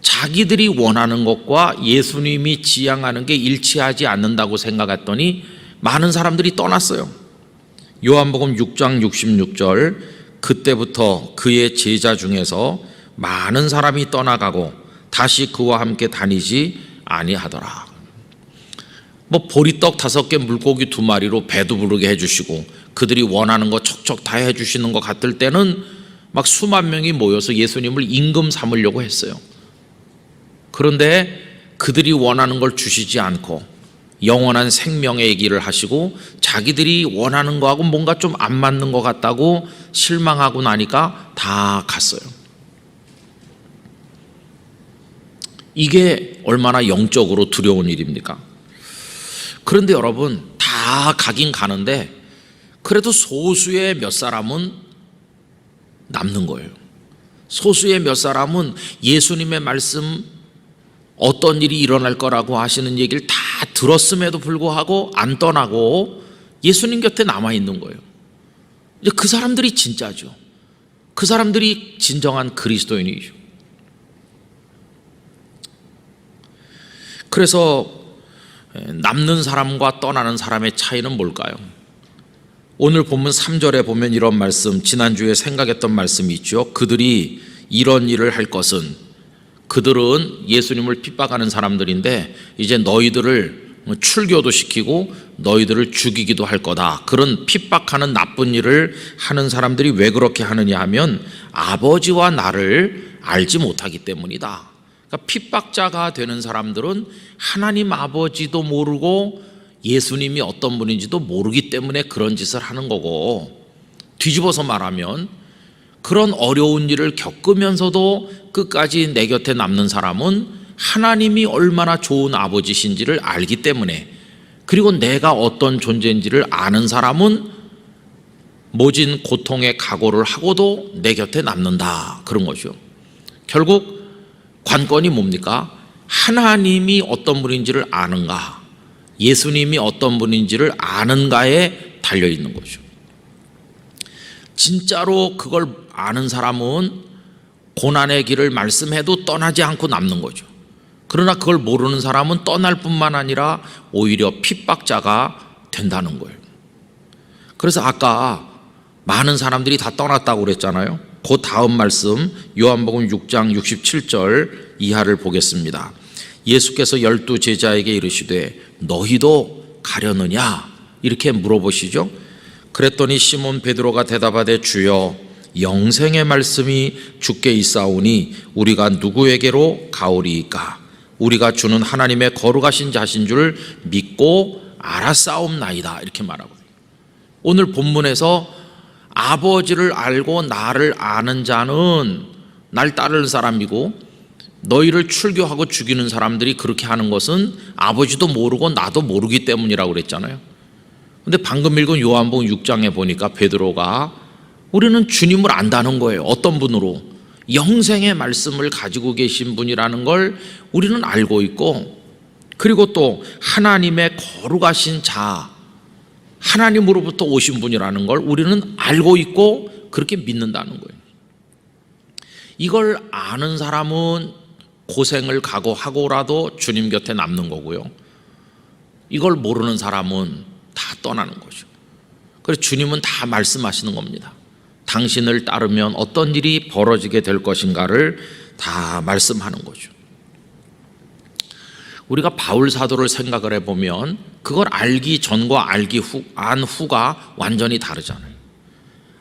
자기들이 원하는 것과 예수님이 지향하는 게 일치하지 않는다고 생각했더니 많은 사람들이 떠났어요. 요한복음 6장 66절, 그때부터 그의 제자 중에서 많은 사람이 떠나가고 다시 그와 함께 다니지 아니하더라. 보리떡 5개 물고기 2마리로 배도 부르게 해주시고 그들이 원하는 거 척척 다 해주시는 것 같을 때는 막 수만 명이 모여서 예수님을 임금 삼으려고 했어요. 그런데 그들이 원하는 걸 주시지 않고 영원한 생명의 얘기를 하시고 자기들이 원하는 거하고 뭔가 좀 안 맞는 것 같다고 실망하고 나니까 다 갔어요. 이게 얼마나 영적으로 두려운 일입니까? 그런데 여러분, 다 가긴 가는데 그래도 소수의 몇 사람은 남는 거예요. 소수의 몇 사람은 예수님의 말씀, 어떤 일이 일어날 거라고 하시는 얘기를 다 들었음에도 불구하고 안 떠나고 예수님 곁에 남아있는 거예요. 이제 그 사람들이 진짜죠. 그 사람들이 진정한 그리스도인이죠. 그래서 남는 사람과 떠나는 사람의 차이는 뭘까요? 오늘 본문 3절에 보면 이런 말씀, 지난주에 생각했던 말씀이 있죠. 그들이 이런 일을 할 것은, 그들은 예수님을 핍박하는 사람들인데 이제 너희들을 출교도 시키고 너희들을 죽이기도 할 거다. 그런 핍박하는 나쁜 일을 하는 사람들이 왜 그렇게 하느냐 하면 아버지와 나를 알지 못하기 때문이다. 그러니까 핍박자가 되는 사람들은 하나님 아버지도 모르고 예수님이 어떤 분인지도 모르기 때문에 그런 짓을 하는 거고, 뒤집어서 말하면 그런 어려운 일을 겪으면서도 끝까지 내 곁에 남는 사람은 하나님이 얼마나 좋은 아버지신지를 알기 때문에, 그리고 내가 어떤 존재인지를 아는 사람은 모진 고통의 각오를 하고도 내 곁에 남는다. 그런 거죠. 결국 관건이 뭡니까? 하나님이 어떤 분인지를 아는가, 예수님이 어떤 분인지를 아는가에 달려있는 거죠. 진짜로 그걸 아는 사람은 고난의 길을 말씀해도 떠나지 않고 남는 거죠. 그러나 그걸 모르는 사람은 떠날 뿐만 아니라 오히려 핍박자가 된다는 거예요. 그래서 아까 많은 사람들이 다 떠났다고 그랬잖아요. 그 다음 말씀 요한복음 6장 67절 이하를 보겠습니다. 예수께서 12 제자에게 이르시되 너희도 가려느냐? 이렇게 물어보시죠. 그랬더니 시몬 베드로가 대답하되 주여, 영생의 말씀이 주께 있사오니 우리가 누구에게로 가오리이까? 우리가 주는 하나님의 거룩하신 자신 줄 믿고 알았사옵나이다. 이렇게 말하거든요. 오늘 본문에서 아버지를 알고 나를 아는 자는 날 따르는 사람이고, 너희를 출교하고 죽이는 사람들이 그렇게 하는 것은 아버지도 모르고 나도 모르기 때문이라고 그랬잖아요. 근데 방금 읽은 요한복음 6장에 보니까 베드로가 우리는 주님을 안다는 거예요. 어떤 분으로? 영생의 말씀을 가지고 계신 분이라는 걸 우리는 알고 있고, 그리고 또 하나님의 거룩하신 자, 하나님으로부터 오신 분이라는 걸 우리는 알고 있고 그렇게 믿는다는 거예요. 이걸 아는 사람은 고생을 각오하고라도 주님 곁에 남는 거고요. 이걸 모르는 사람은 다 떠나는 거죠. 그래서 주님은 다 말씀하시는 겁니다. 당신을 따르면 어떤 일이 벌어지게 될 것인가를 다 말씀하는 거죠. 우리가 바울 사도를 생각을 해보면 그걸 알기 전과 알기 후, 안 후가 완전히 다르잖아요.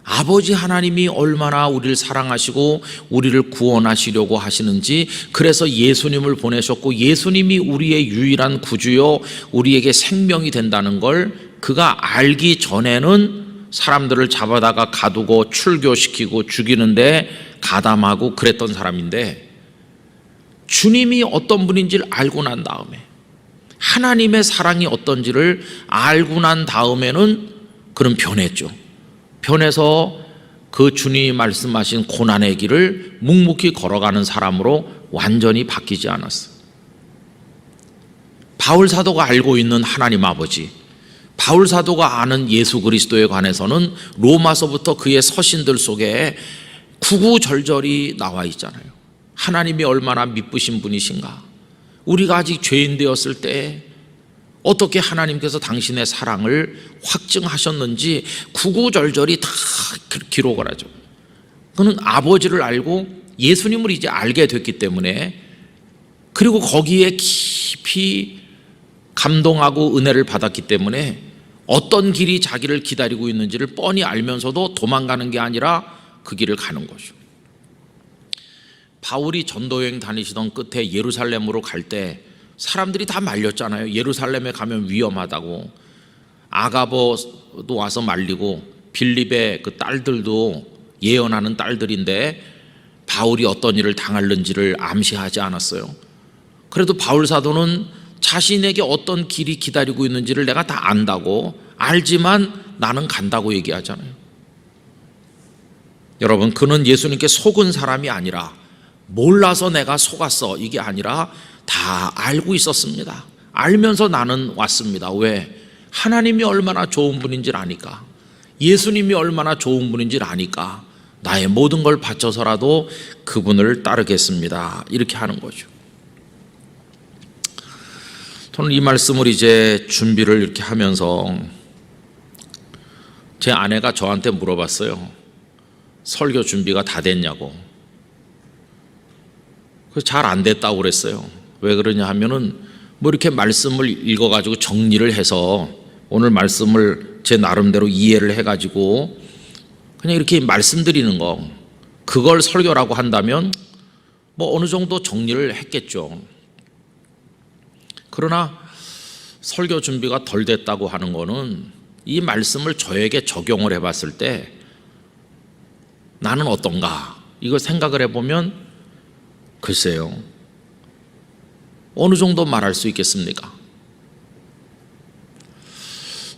아버지 하나님이 얼마나 우리를 사랑하시고 우리를 구원하시려고 하시는지, 그래서 예수님을 보내셨고 예수님이 우리의 유일한 구주요 우리에게 생명이 된다는 걸 그가 알기 전에는 사람들을 잡아다가 가두고 출교시키고 죽이는데 가담하고 그랬던 사람인데, 주님이 어떤 분인지를 알고 난 다음에, 하나님의 사랑이 어떤지를 알고 난 다음에는 그는 변했죠. 변해서 그 주님이 말씀하신 고난의 길을 묵묵히 걸어가는 사람으로 완전히 바뀌지 않았어요. 바울 사도가 알고 있는 하나님 아버지, 바울 사도가 아는 예수 그리스도에 관해서는 로마서부터 그의 서신들 속에 구구절절히 나와 있잖아요. 하나님이 얼마나 미쁘신 분이신가, 우리가 아직 죄인 되었을 때 어떻게 하나님께서 당신의 사랑을 확증하셨는지 구구절절히 다 기록을 하죠. 그는 아버지를 알고 예수님을 이제 알게 됐기 때문에, 그리고 거기에 깊이 감동하고 은혜를 받았기 때문에 어떤 길이 자기를 기다리고 있는지를 뻔히 알면서도 도망가는 게 아니라 그 길을 가는 거죠. 바울이 전도여행 다니시던 끝에 예루살렘으로 갈 때 사람들이 다 말렸잖아요. 예루살렘에 가면 위험하다고. 아가보도 와서 말리고 빌립의 그 딸들도 예언하는 딸들인데 바울이 어떤 일을 당할는지를 암시하지 않았어요. 그래도 바울 사도는 자신에게 어떤 길이 기다리고 있는지를 내가 다 안다고, 알지만 나는 간다고 얘기하잖아요. 여러분, 그는 예수님께 속은 사람이 아니라, 몰라서 내가 속았어 이게 아니라 다 알고 있었습니다. 알면서 나는 왔습니다. 왜? 하나님이 얼마나 좋은 분인지를 아니까, 예수님이 얼마나 좋은 분인지를 아니까 나의 모든 걸 바쳐서라도 그분을 따르겠습니다, 이렇게 하는 거죠. 저는 이 말씀을 이제 준비를 이렇게 하면서 제 아내가 저한테 물어봤어요. 설교 준비가 다 됐냐고. 그래서 잘 안 됐다고 그랬어요. 왜 그러냐 하면은 뭐 이렇게 말씀을 읽어가지고 정리를 해서 오늘 말씀을 제 나름대로 이해를 해가지고 그냥 이렇게 말씀드리는 거, 그걸 설교라고 한다면 뭐 어느 정도 정리를 했겠죠. 그러나 설교 준비가 덜 됐다고 하는 거는 이 말씀을 저에게 적용을 해봤을 때 나는 어떤가, 이걸 생각을 해보면 글쎄요, 어느 정도 말할 수 있겠습니까?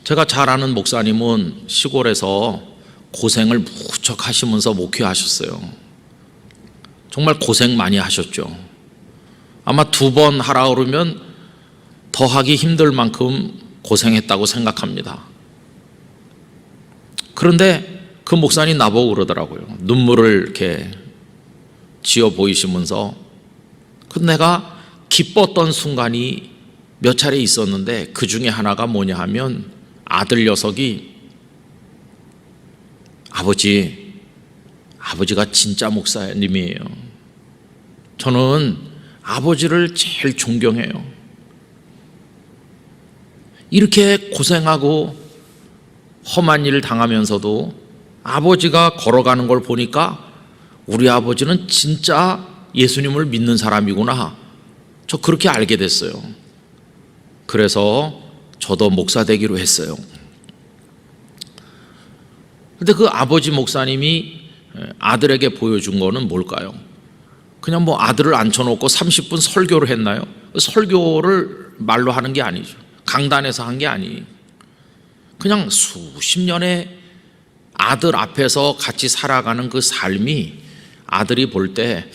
제가 잘 아는 목사님은 시골에서 고생을 무척 하시면서 목회하셨어요. 정말 고생 많이 하셨죠. 아마 2번 하라 그러면 더 하기 힘들 만큼 고생했다고 생각합니다. 그런데 그 목사님 나보고 그러더라고요. 눈물을 이렇게 지어 보이시면서, 내가 기뻤던 순간이 몇 차례 있었는데 그 중에 하나가 뭐냐 하면 아들 녀석이 아버지가 진짜 목사님이에요. 저는 아버지를 제일 존경해요. 이렇게 고생하고 험한 일을 당하면서도 아버지가 걸어가는 걸 보니까 우리 아버지는 진짜 예수님을 믿는 사람이구나, 저 그렇게 알게 됐어요. 그래서 저도 목사 되기로 했어요. 근데 그 아버지 목사님이 아들에게 보여준 거는 뭘까요? 그냥 뭐 아들을 앉혀놓고 30분 설교를 했나요? 설교를 말로 하는 게 아니죠. 강단에서 한 게 아니에요. 그냥 수십 년의 아들 앞에서 같이 살아가는 그 삶이, 아들이 볼 때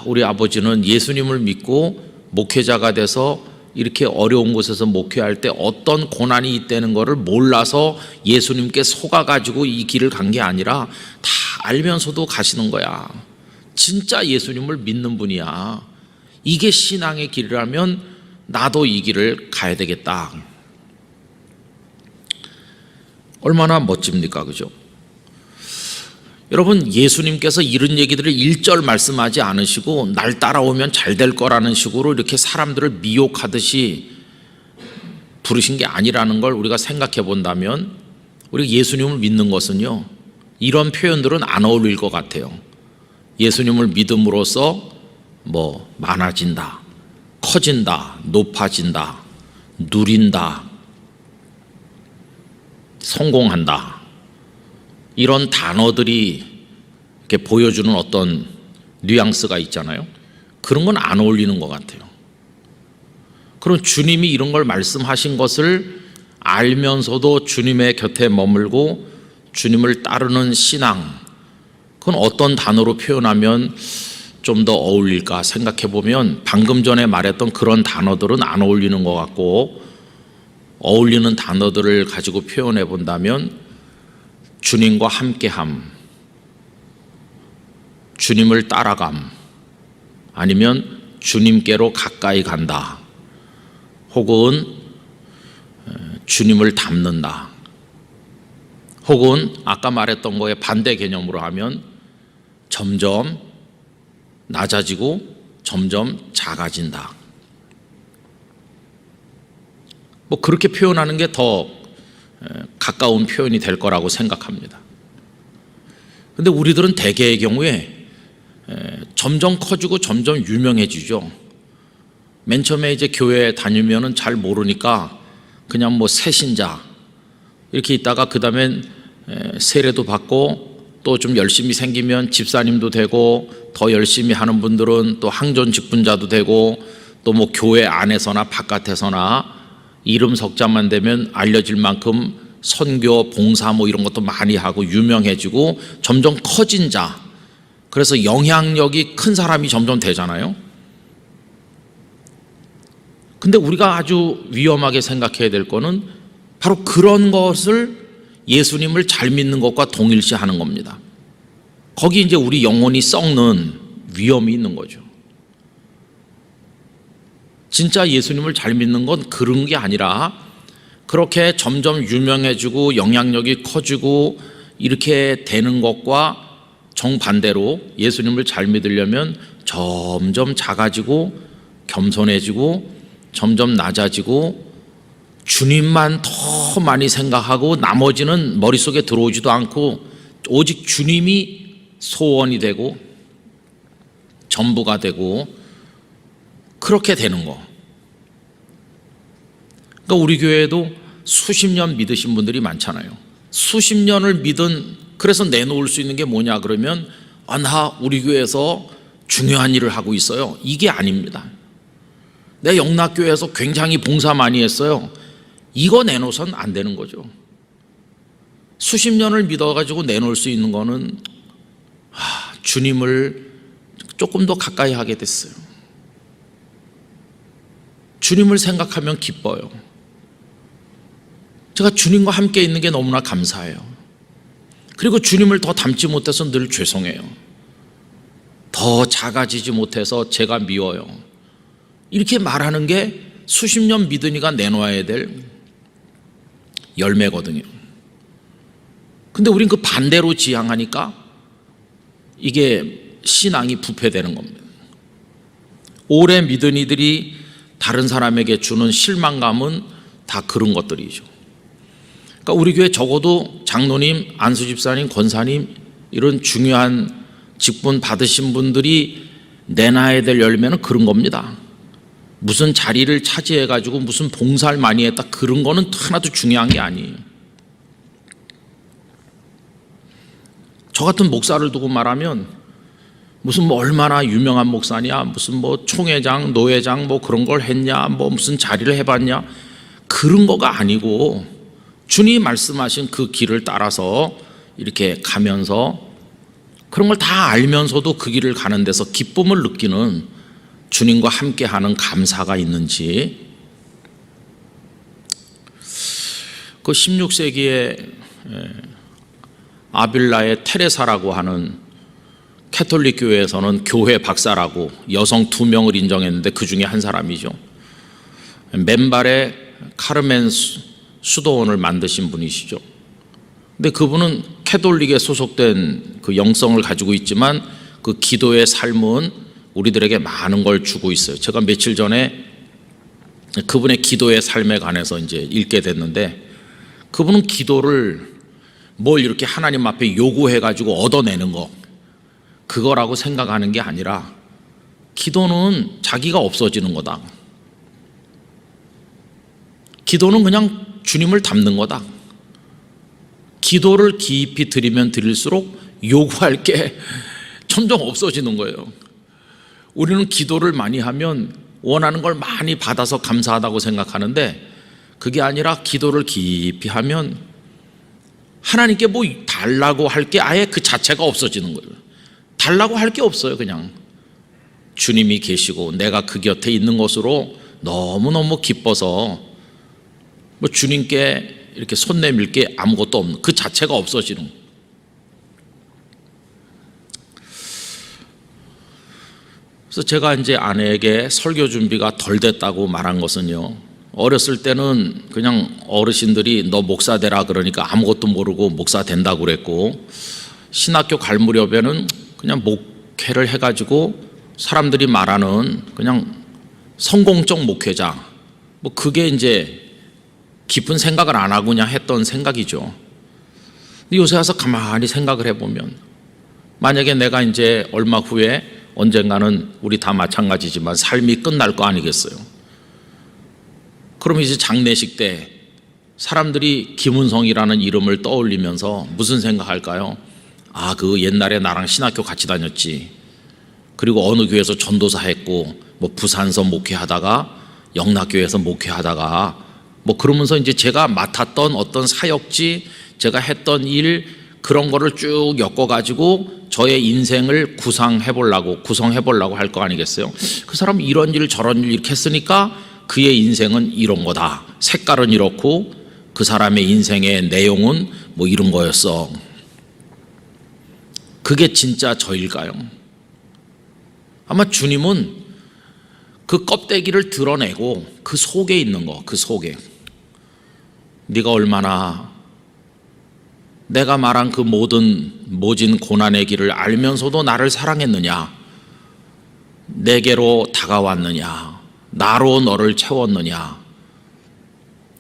우리 아버지는 예수님을 믿고 목회자가 돼서 이렇게 어려운 곳에서 목회할 때 어떤 고난이 있다는 것을 몰라서 예수님께 속아가지고 이 길을 간 게 아니라 다 알면서도 가시는 거야. 진짜 예수님을 믿는 분이야. 이게 신앙의 길이라면 나도 이 길을 가야 되겠다. 얼마나 멋집니까? 그죠? 여러분, 예수님께서 이런 얘기들을 1절 말씀하지 않으시고 날 따라오면 잘 될 거라는 식으로 이렇게 사람들을 미혹하듯이 부르신 게 아니라는 걸 우리가 생각해 본다면 우리가 예수님을 믿는 것은요, 이런 표현들은 안 어울릴 것 같아요. 예수님을 믿음으로써 뭐 많아진다, 커진다, 높아진다, 누린다, 성공한다, 이런 단어들이 이렇게 보여주는 어떤 뉘앙스가 있잖아요. 그런 건 안 어울리는 것 같아요. 그럼 주님이 이런 걸 말씀하신 것을 알면서도 주님의 곁에 머물고 주님을 따르는 신앙, 그건 어떤 단어로 표현하면 좀 더 어울릴까 생각해 보면 방금 전에 말했던 그런 단어들은 안 어울리는 것 같고, 어울리는 단어들을 가지고 표현해 본다면 주님과 함께함, 주님을 따라감, 아니면 주님께로 가까이 간다, 혹은 주님을 닮는다, 혹은 아까 말했던 거에 반대 개념으로 하면 점점 낮아지고 점점 작아진다. 뭐 그렇게 표현하는 게 더 가까운 표현이 될 거라고 생각합니다. 그런데 우리들은 대개의 경우에 점점 커지고 점점 유명해지죠. 맨 처음에 이제 교회 다니면은 잘 모르니까 그냥 뭐 새신자 이렇게 있다가 그 다음엔 세례도 받고 또 좀 열심히 생기면 집사님도 되고, 더 열심히 하는 분들은 또 항전 직분자도 되고, 또 뭐 교회 안에서나 바깥에서나 이름 석자만 되면 알려질 만큼 선교, 봉사 뭐 이런 것도 많이 하고 유명해지고 점점 커진 자, 그래서 영향력이 큰 사람이 점점 되잖아요. 근데 우리가 아주 위험하게 생각해야 될 거는 바로 그런 것을 예수님을 잘 믿는 것과 동일시하는 겁니다. 거기 이제 우리 영혼이 썩는 위험이 있는 거죠. 진짜 예수님을 잘 믿는 건 그런 게 아니라 그렇게 점점 유명해지고 영향력이 커지고 이렇게 되는 것과 정반대로 예수님을 잘 믿으려면 점점 작아지고 겸손해지고 점점 낮아지고 주님만 더 많이 생각하고 나머지는 머릿속에 들어오지도 않고 오직 주님이 소원이 되고 전부가 되고 그렇게 되는 거. 그러니까 우리 교회에도 수십 년 믿으신 분들이 많잖아요. 수십 년을 믿은, 그래서 내놓을 수 있는 게 뭐냐 그러면 나 우리 교회에서 중요한 일을 하고 있어요, 이게 아닙니다. 내가 영락교회에서 굉장히 봉사 많이 했어요, 이거 내놓으선 안 되는 거죠. 수십 년을 믿어가지고 내놓을 수 있는 거는 주님을 조금 더 가까이 하게 됐어요. 주님을 생각하면 기뻐요. 제가 주님과 함께 있는 게 너무나 감사해요. 그리고 주님을 더 닮지 못해서 늘 죄송해요. 더 작아지지 못해서 제가 미워요. 이렇게 말하는 게 수십 년 믿으니까 내놓아야 될 열매거든요. 근데 우린 그 반대로 지향하니까 이게 신앙이 부패되는 겁니다. 오래 믿은 이들이 다른 사람에게 주는 실망감은 다 그런 것들이죠. 그러니까 우리 교회 적어도 장로님, 안수집사님, 권사님 이런 중요한 직분 받으신 분들이 내놔야 될 열매는 그런 겁니다. 무슨 자리를 차지해가지고 무슨 봉사를 많이 했다 그런 거는 하나도 중요한 게 아니에요. 저 같은 목사를 두고 말하면 무슨 뭐 얼마나 유명한 목사냐, 무슨 뭐 총회장, 노회장 뭐 그런 걸 했냐, 뭐 무슨 자리를 해봤냐, 그런 거가 아니고 주님이 말씀하신 그 길을 따라서 이렇게 가면서 그런 걸 다 알면서도 그 길을 가는 데서 기쁨을 느끼는 주님과 함께하는 감사가 있는지. 그 16세기에 아빌라의 테레사라고 하는 캐톨릭 교회에서는 교회 박사라고 여성 2명을 인정했는데 그 중에 한 사람이죠. 맨발의 카르멘 수도원을 만드신 분이시죠. 근데 그분은 캐톨릭에 소속된 그 영성을 가지고 있지만 그 기도의 삶은 우리들에게 많은 걸 주고 있어요. 제가 며칠 전에 그분의 기도의 삶에 관해서 이제 읽게 됐는데 그분은 기도를 뭘 이렇게 하나님 앞에 요구해가지고 얻어내는 거, 그거라고 생각하는 게 아니라 기도는 자기가 없어지는 거다. 기도는 그냥 주님을 닮는 거다. 기도를 깊이 드리면 드릴수록 요구할 게 점점 없어지는 거예요. 우리는 기도를 많이 하면 원하는 걸 많이 받아서 감사하다고 생각하는데, 그게 아니라 기도를 깊이 하면 하나님께 뭐 달라고 할 게 아예 그 자체가 없어지는 거예요. 달라고 할 게 없어요. 그냥 주님이 계시고 내가 그 곁에 있는 것으로 너무너무 기뻐서 뭐 주님께 이렇게 손 내밀 게 아무것도 없는, 그 자체가 없어지는 거예요. 그래서 제가 이제 아내에게 설교 준비가 덜 됐다고 말한 것은요, 어렸을 때는 그냥 어르신들이 너 목사 되라 그러니까 아무것도 모르고 목사 된다고 그랬고, 신학교 갈 무렵에는 그냥 목회를 해가지고 사람들이 말하는 그냥 성공적 목회자, 뭐 그게 이제 깊은 생각을 안 하고 그냥 했던 생각이죠. 근데 요새 와서 가만히 생각을 해보면, 만약에 내가 이제 얼마 후에 언젠가는 우리 다 마찬가지지만 삶이 끝날 거 아니겠어요. 그럼 이제 장례식 때 사람들이 김은성이라는 이름을 떠올리면서 무슨 생각할까요? 아, 그 옛날에 나랑 신학교 같이 다녔지. 그리고 어느 교회에서 전도사 했고, 뭐 부산서 목회하다가 영락교회에서 목회하다가 뭐 그러면서 이제 제가 맡았던 어떤 사역지, 제가 했던 일, 그런 거를 쭉 엮어가지고 저의 인생을 구성해 보려고 할 거 아니겠어요? 그 사람 이런 일 저런 일 이렇게 했으니까 그의 인생은 이런 거다. 색깔은 이렇고 그 사람의 인생의 내용은 뭐 이런 거였어. 그게 진짜 저일까요? 아마 주님은 그 껍데기를 드러내고 그 속에 있는 거, 그 속에 네가 얼마나 내가 말한 그 모든 모진 고난의 길을 알면서도 나를 사랑했느냐, 내게로 다가왔느냐, 나로 너를 채웠느냐,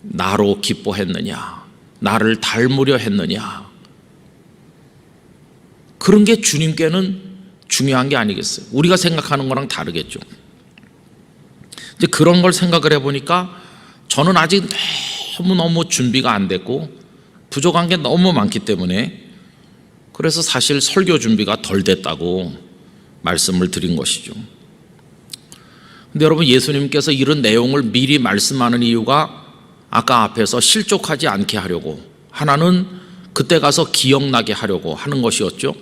나로 기뻐했느냐, 나를 닮으려 했느냐, 그런 게 주님께는 중요한 게 아니겠어요? 우리가 생각하는 거랑 다르겠죠. 이제 그런 걸 생각을 해보니까 저는 아직 너무너무 준비가 안 됐고 부족한 게 너무 많기 때문에, 그래서 사실 설교 준비가 덜 됐다고 말씀을 드린 것이죠. 근데 여러분, 예수님께서 이런 내용을 미리 말씀하는 이유가 아까 앞에서 실족하지 않게 하려고, 하나는 그때 가서 기억나게 하려고 하는 것이었죠.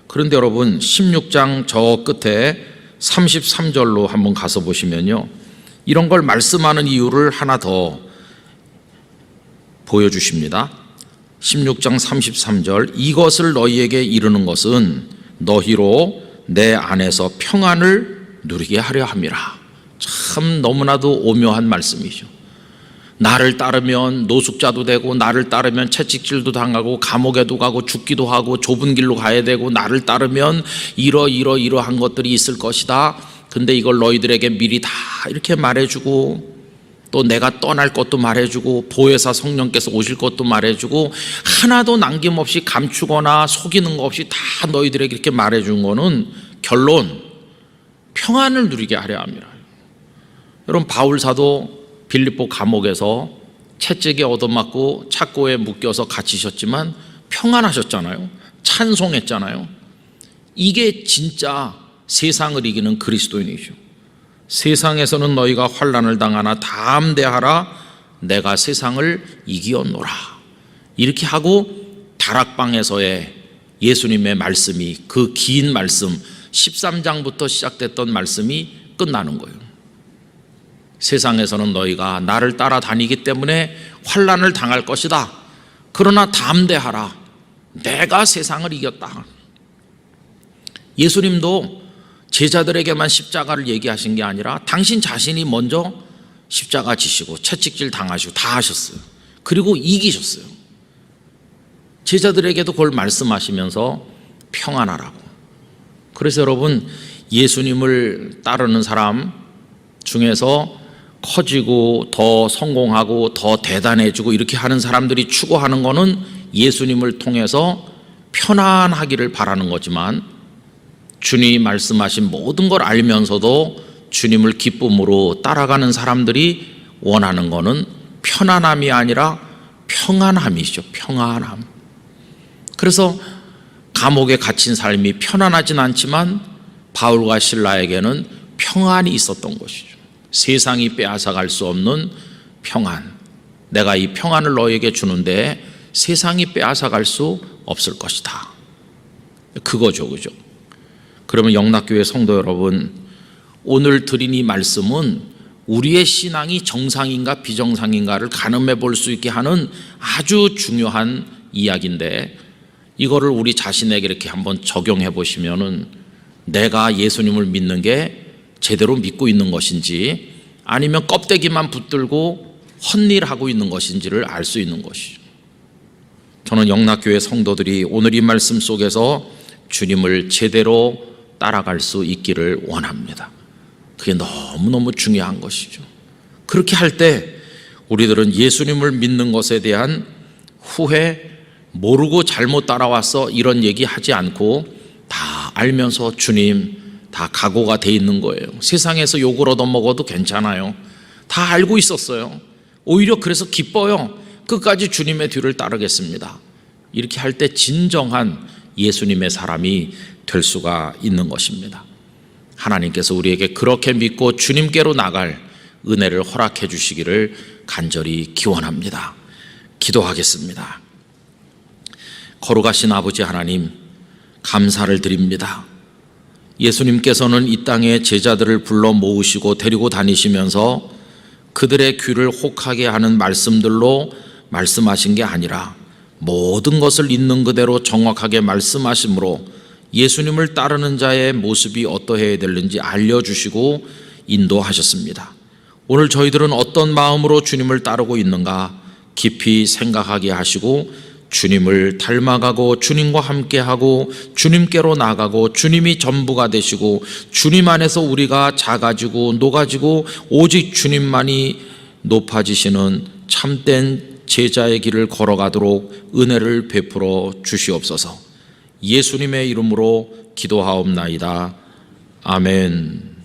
그런데 여러분, 16장 저 끝에 33절로 한번 가서 보시면요, 이런 걸 말씀하는 이유를 하나 더 보여주십니다. 16장 33절, 이것을 너희에게 이르는 것은 너희로 내 안에서 평안을 누리게 하려 함이라. 참 너무나도 오묘한 말씀이죠. 나를 따르면 노숙자도 되고, 나를 따르면 채찍질도 당하고, 감옥에도 가고, 죽기도 하고, 좁은 길로 가야 되고, 나를 따르면 이러한 것들이 있을 것이다. 근데 이걸 너희들에게 미리 다 이렇게 말해주고, 또 내가 떠날 것도 말해주고, 보혜사 성령께서 오실 것도 말해주고, 하나도 남김없이 감추거나 속이는 거 없이 다 너희들에게 이렇게 말해준 거는 결론, 평안을 누리게 하려 함이라. 여러분, 바울 사도 빌립보 감옥에서 채찍에 얻어맞고 착고에 묶여서 갇히셨지만 평안하셨잖아요. 찬송했잖아요. 이게 진짜 세상을 이기는 그리스도인이죠. 세상에서는 너희가 환난을 당하나 담대하라, 내가 세상을 이기었노라. 이렇게 하고 다락방에서의 예수님의 말씀이, 그 긴 말씀 13장부터 시작됐던 말씀이 끝나는 거예요. 세상에서는 너희가 나를 따라다니기 때문에 환난을 당할 것이다. 그러나 담대하라, 내가 세상을 이겼다. 예수님도 제자들에게만 십자가를 얘기하신 게 아니라 당신 자신이 먼저 십자가 지시고 채찍질 당하시고 다 하셨어요. 그리고 이기셨어요. 제자들에게도 그걸 말씀하시면서 평안하라고. 그래서 여러분, 예수님을 따르는 사람 중에서 커지고 더 성공하고 더 대단해지고 이렇게 하는 사람들이 추구하는 거는 예수님을 통해서 편안하기를 바라는 거지만 주님이 말씀하신 모든 걸 알면서도 주님을 기쁨으로 따라가는 사람들이 원하는 것은 편안함이 아니라 평안함이죠. 평안함. 그래서 감옥에 갇힌 삶이 편안하진 않지만 바울과 실라에게는 평안이 있었던 것이죠. 세상이 빼앗아갈 수 없는 평안. 내가 이 평안을 너에게 주는데 세상이 빼앗아갈 수 없을 것이다. 그거죠, 그죠? 그러면 영락교회 성도 여러분, 오늘 드린 이 말씀은 우리의 신앙이 정상인가 비정상인가를 가늠해 볼 수 있게 하는 아주 중요한 이야기인데, 이거를 우리 자신에게 이렇게 한번 적용해 보시면은 내가 예수님을 믿는 게 제대로 믿고 있는 것인지 아니면 껍데기만 붙들고 헛일하고 있는 것인지를 알 수 있는 것이죠. 저는 영락교회 성도들이 오늘 이 말씀 속에서 주님을 제대로 따라갈 수 있기를 원합니다. 그게 너무너무 중요한 것이죠. 그렇게 할 때 우리들은 예수님을 믿는 것에 대한 후회, 모르고 잘못 따라왔어 이런 얘기 하지 않고 다 알면서 주님 다 각오가 돼 있는 거예요. 세상에서 욕을 얻어먹어도 괜찮아요. 다 알고 있었어요. 오히려 그래서 기뻐요. 끝까지 주님의 뒤를 따르겠습니다. 이렇게 할 때 진정한 예수님의 사람이 될 수가 있는 것입니다. 하나님께서 우리에게 그렇게 믿고 주님께로 나갈 은혜를 허락해 주시기를 간절히 기원합니다. 기도하겠습니다. 거룩하신 아버지 하나님, 감사를 드립니다. 예수님께서는 이 땅에 제자들을 불러 모으시고 데리고 다니시면서 그들의 귀를 혹하게 하는 말씀들로 말씀하신 게 아니라 모든 것을 있는 그대로 정확하게 말씀하심으로 예수님을 따르는 자의 모습이 어떠해야 되는지 알려주시고 인도하셨습니다. 오늘 저희들은 어떤 마음으로 주님을 따르고 있는가 깊이 생각하게 하시고 주님을 닮아가고 주님과 함께하고 주님께로 나가고 주님이 전부가 되시고 주님 안에서 우리가 작아지고 녹아지고 오직 주님만이 높아지시는 참된 제자의 길을 걸어가도록 은혜를 베풀어 주시옵소서. 예수님의 이름으로 기도하옵나이다. 아멘.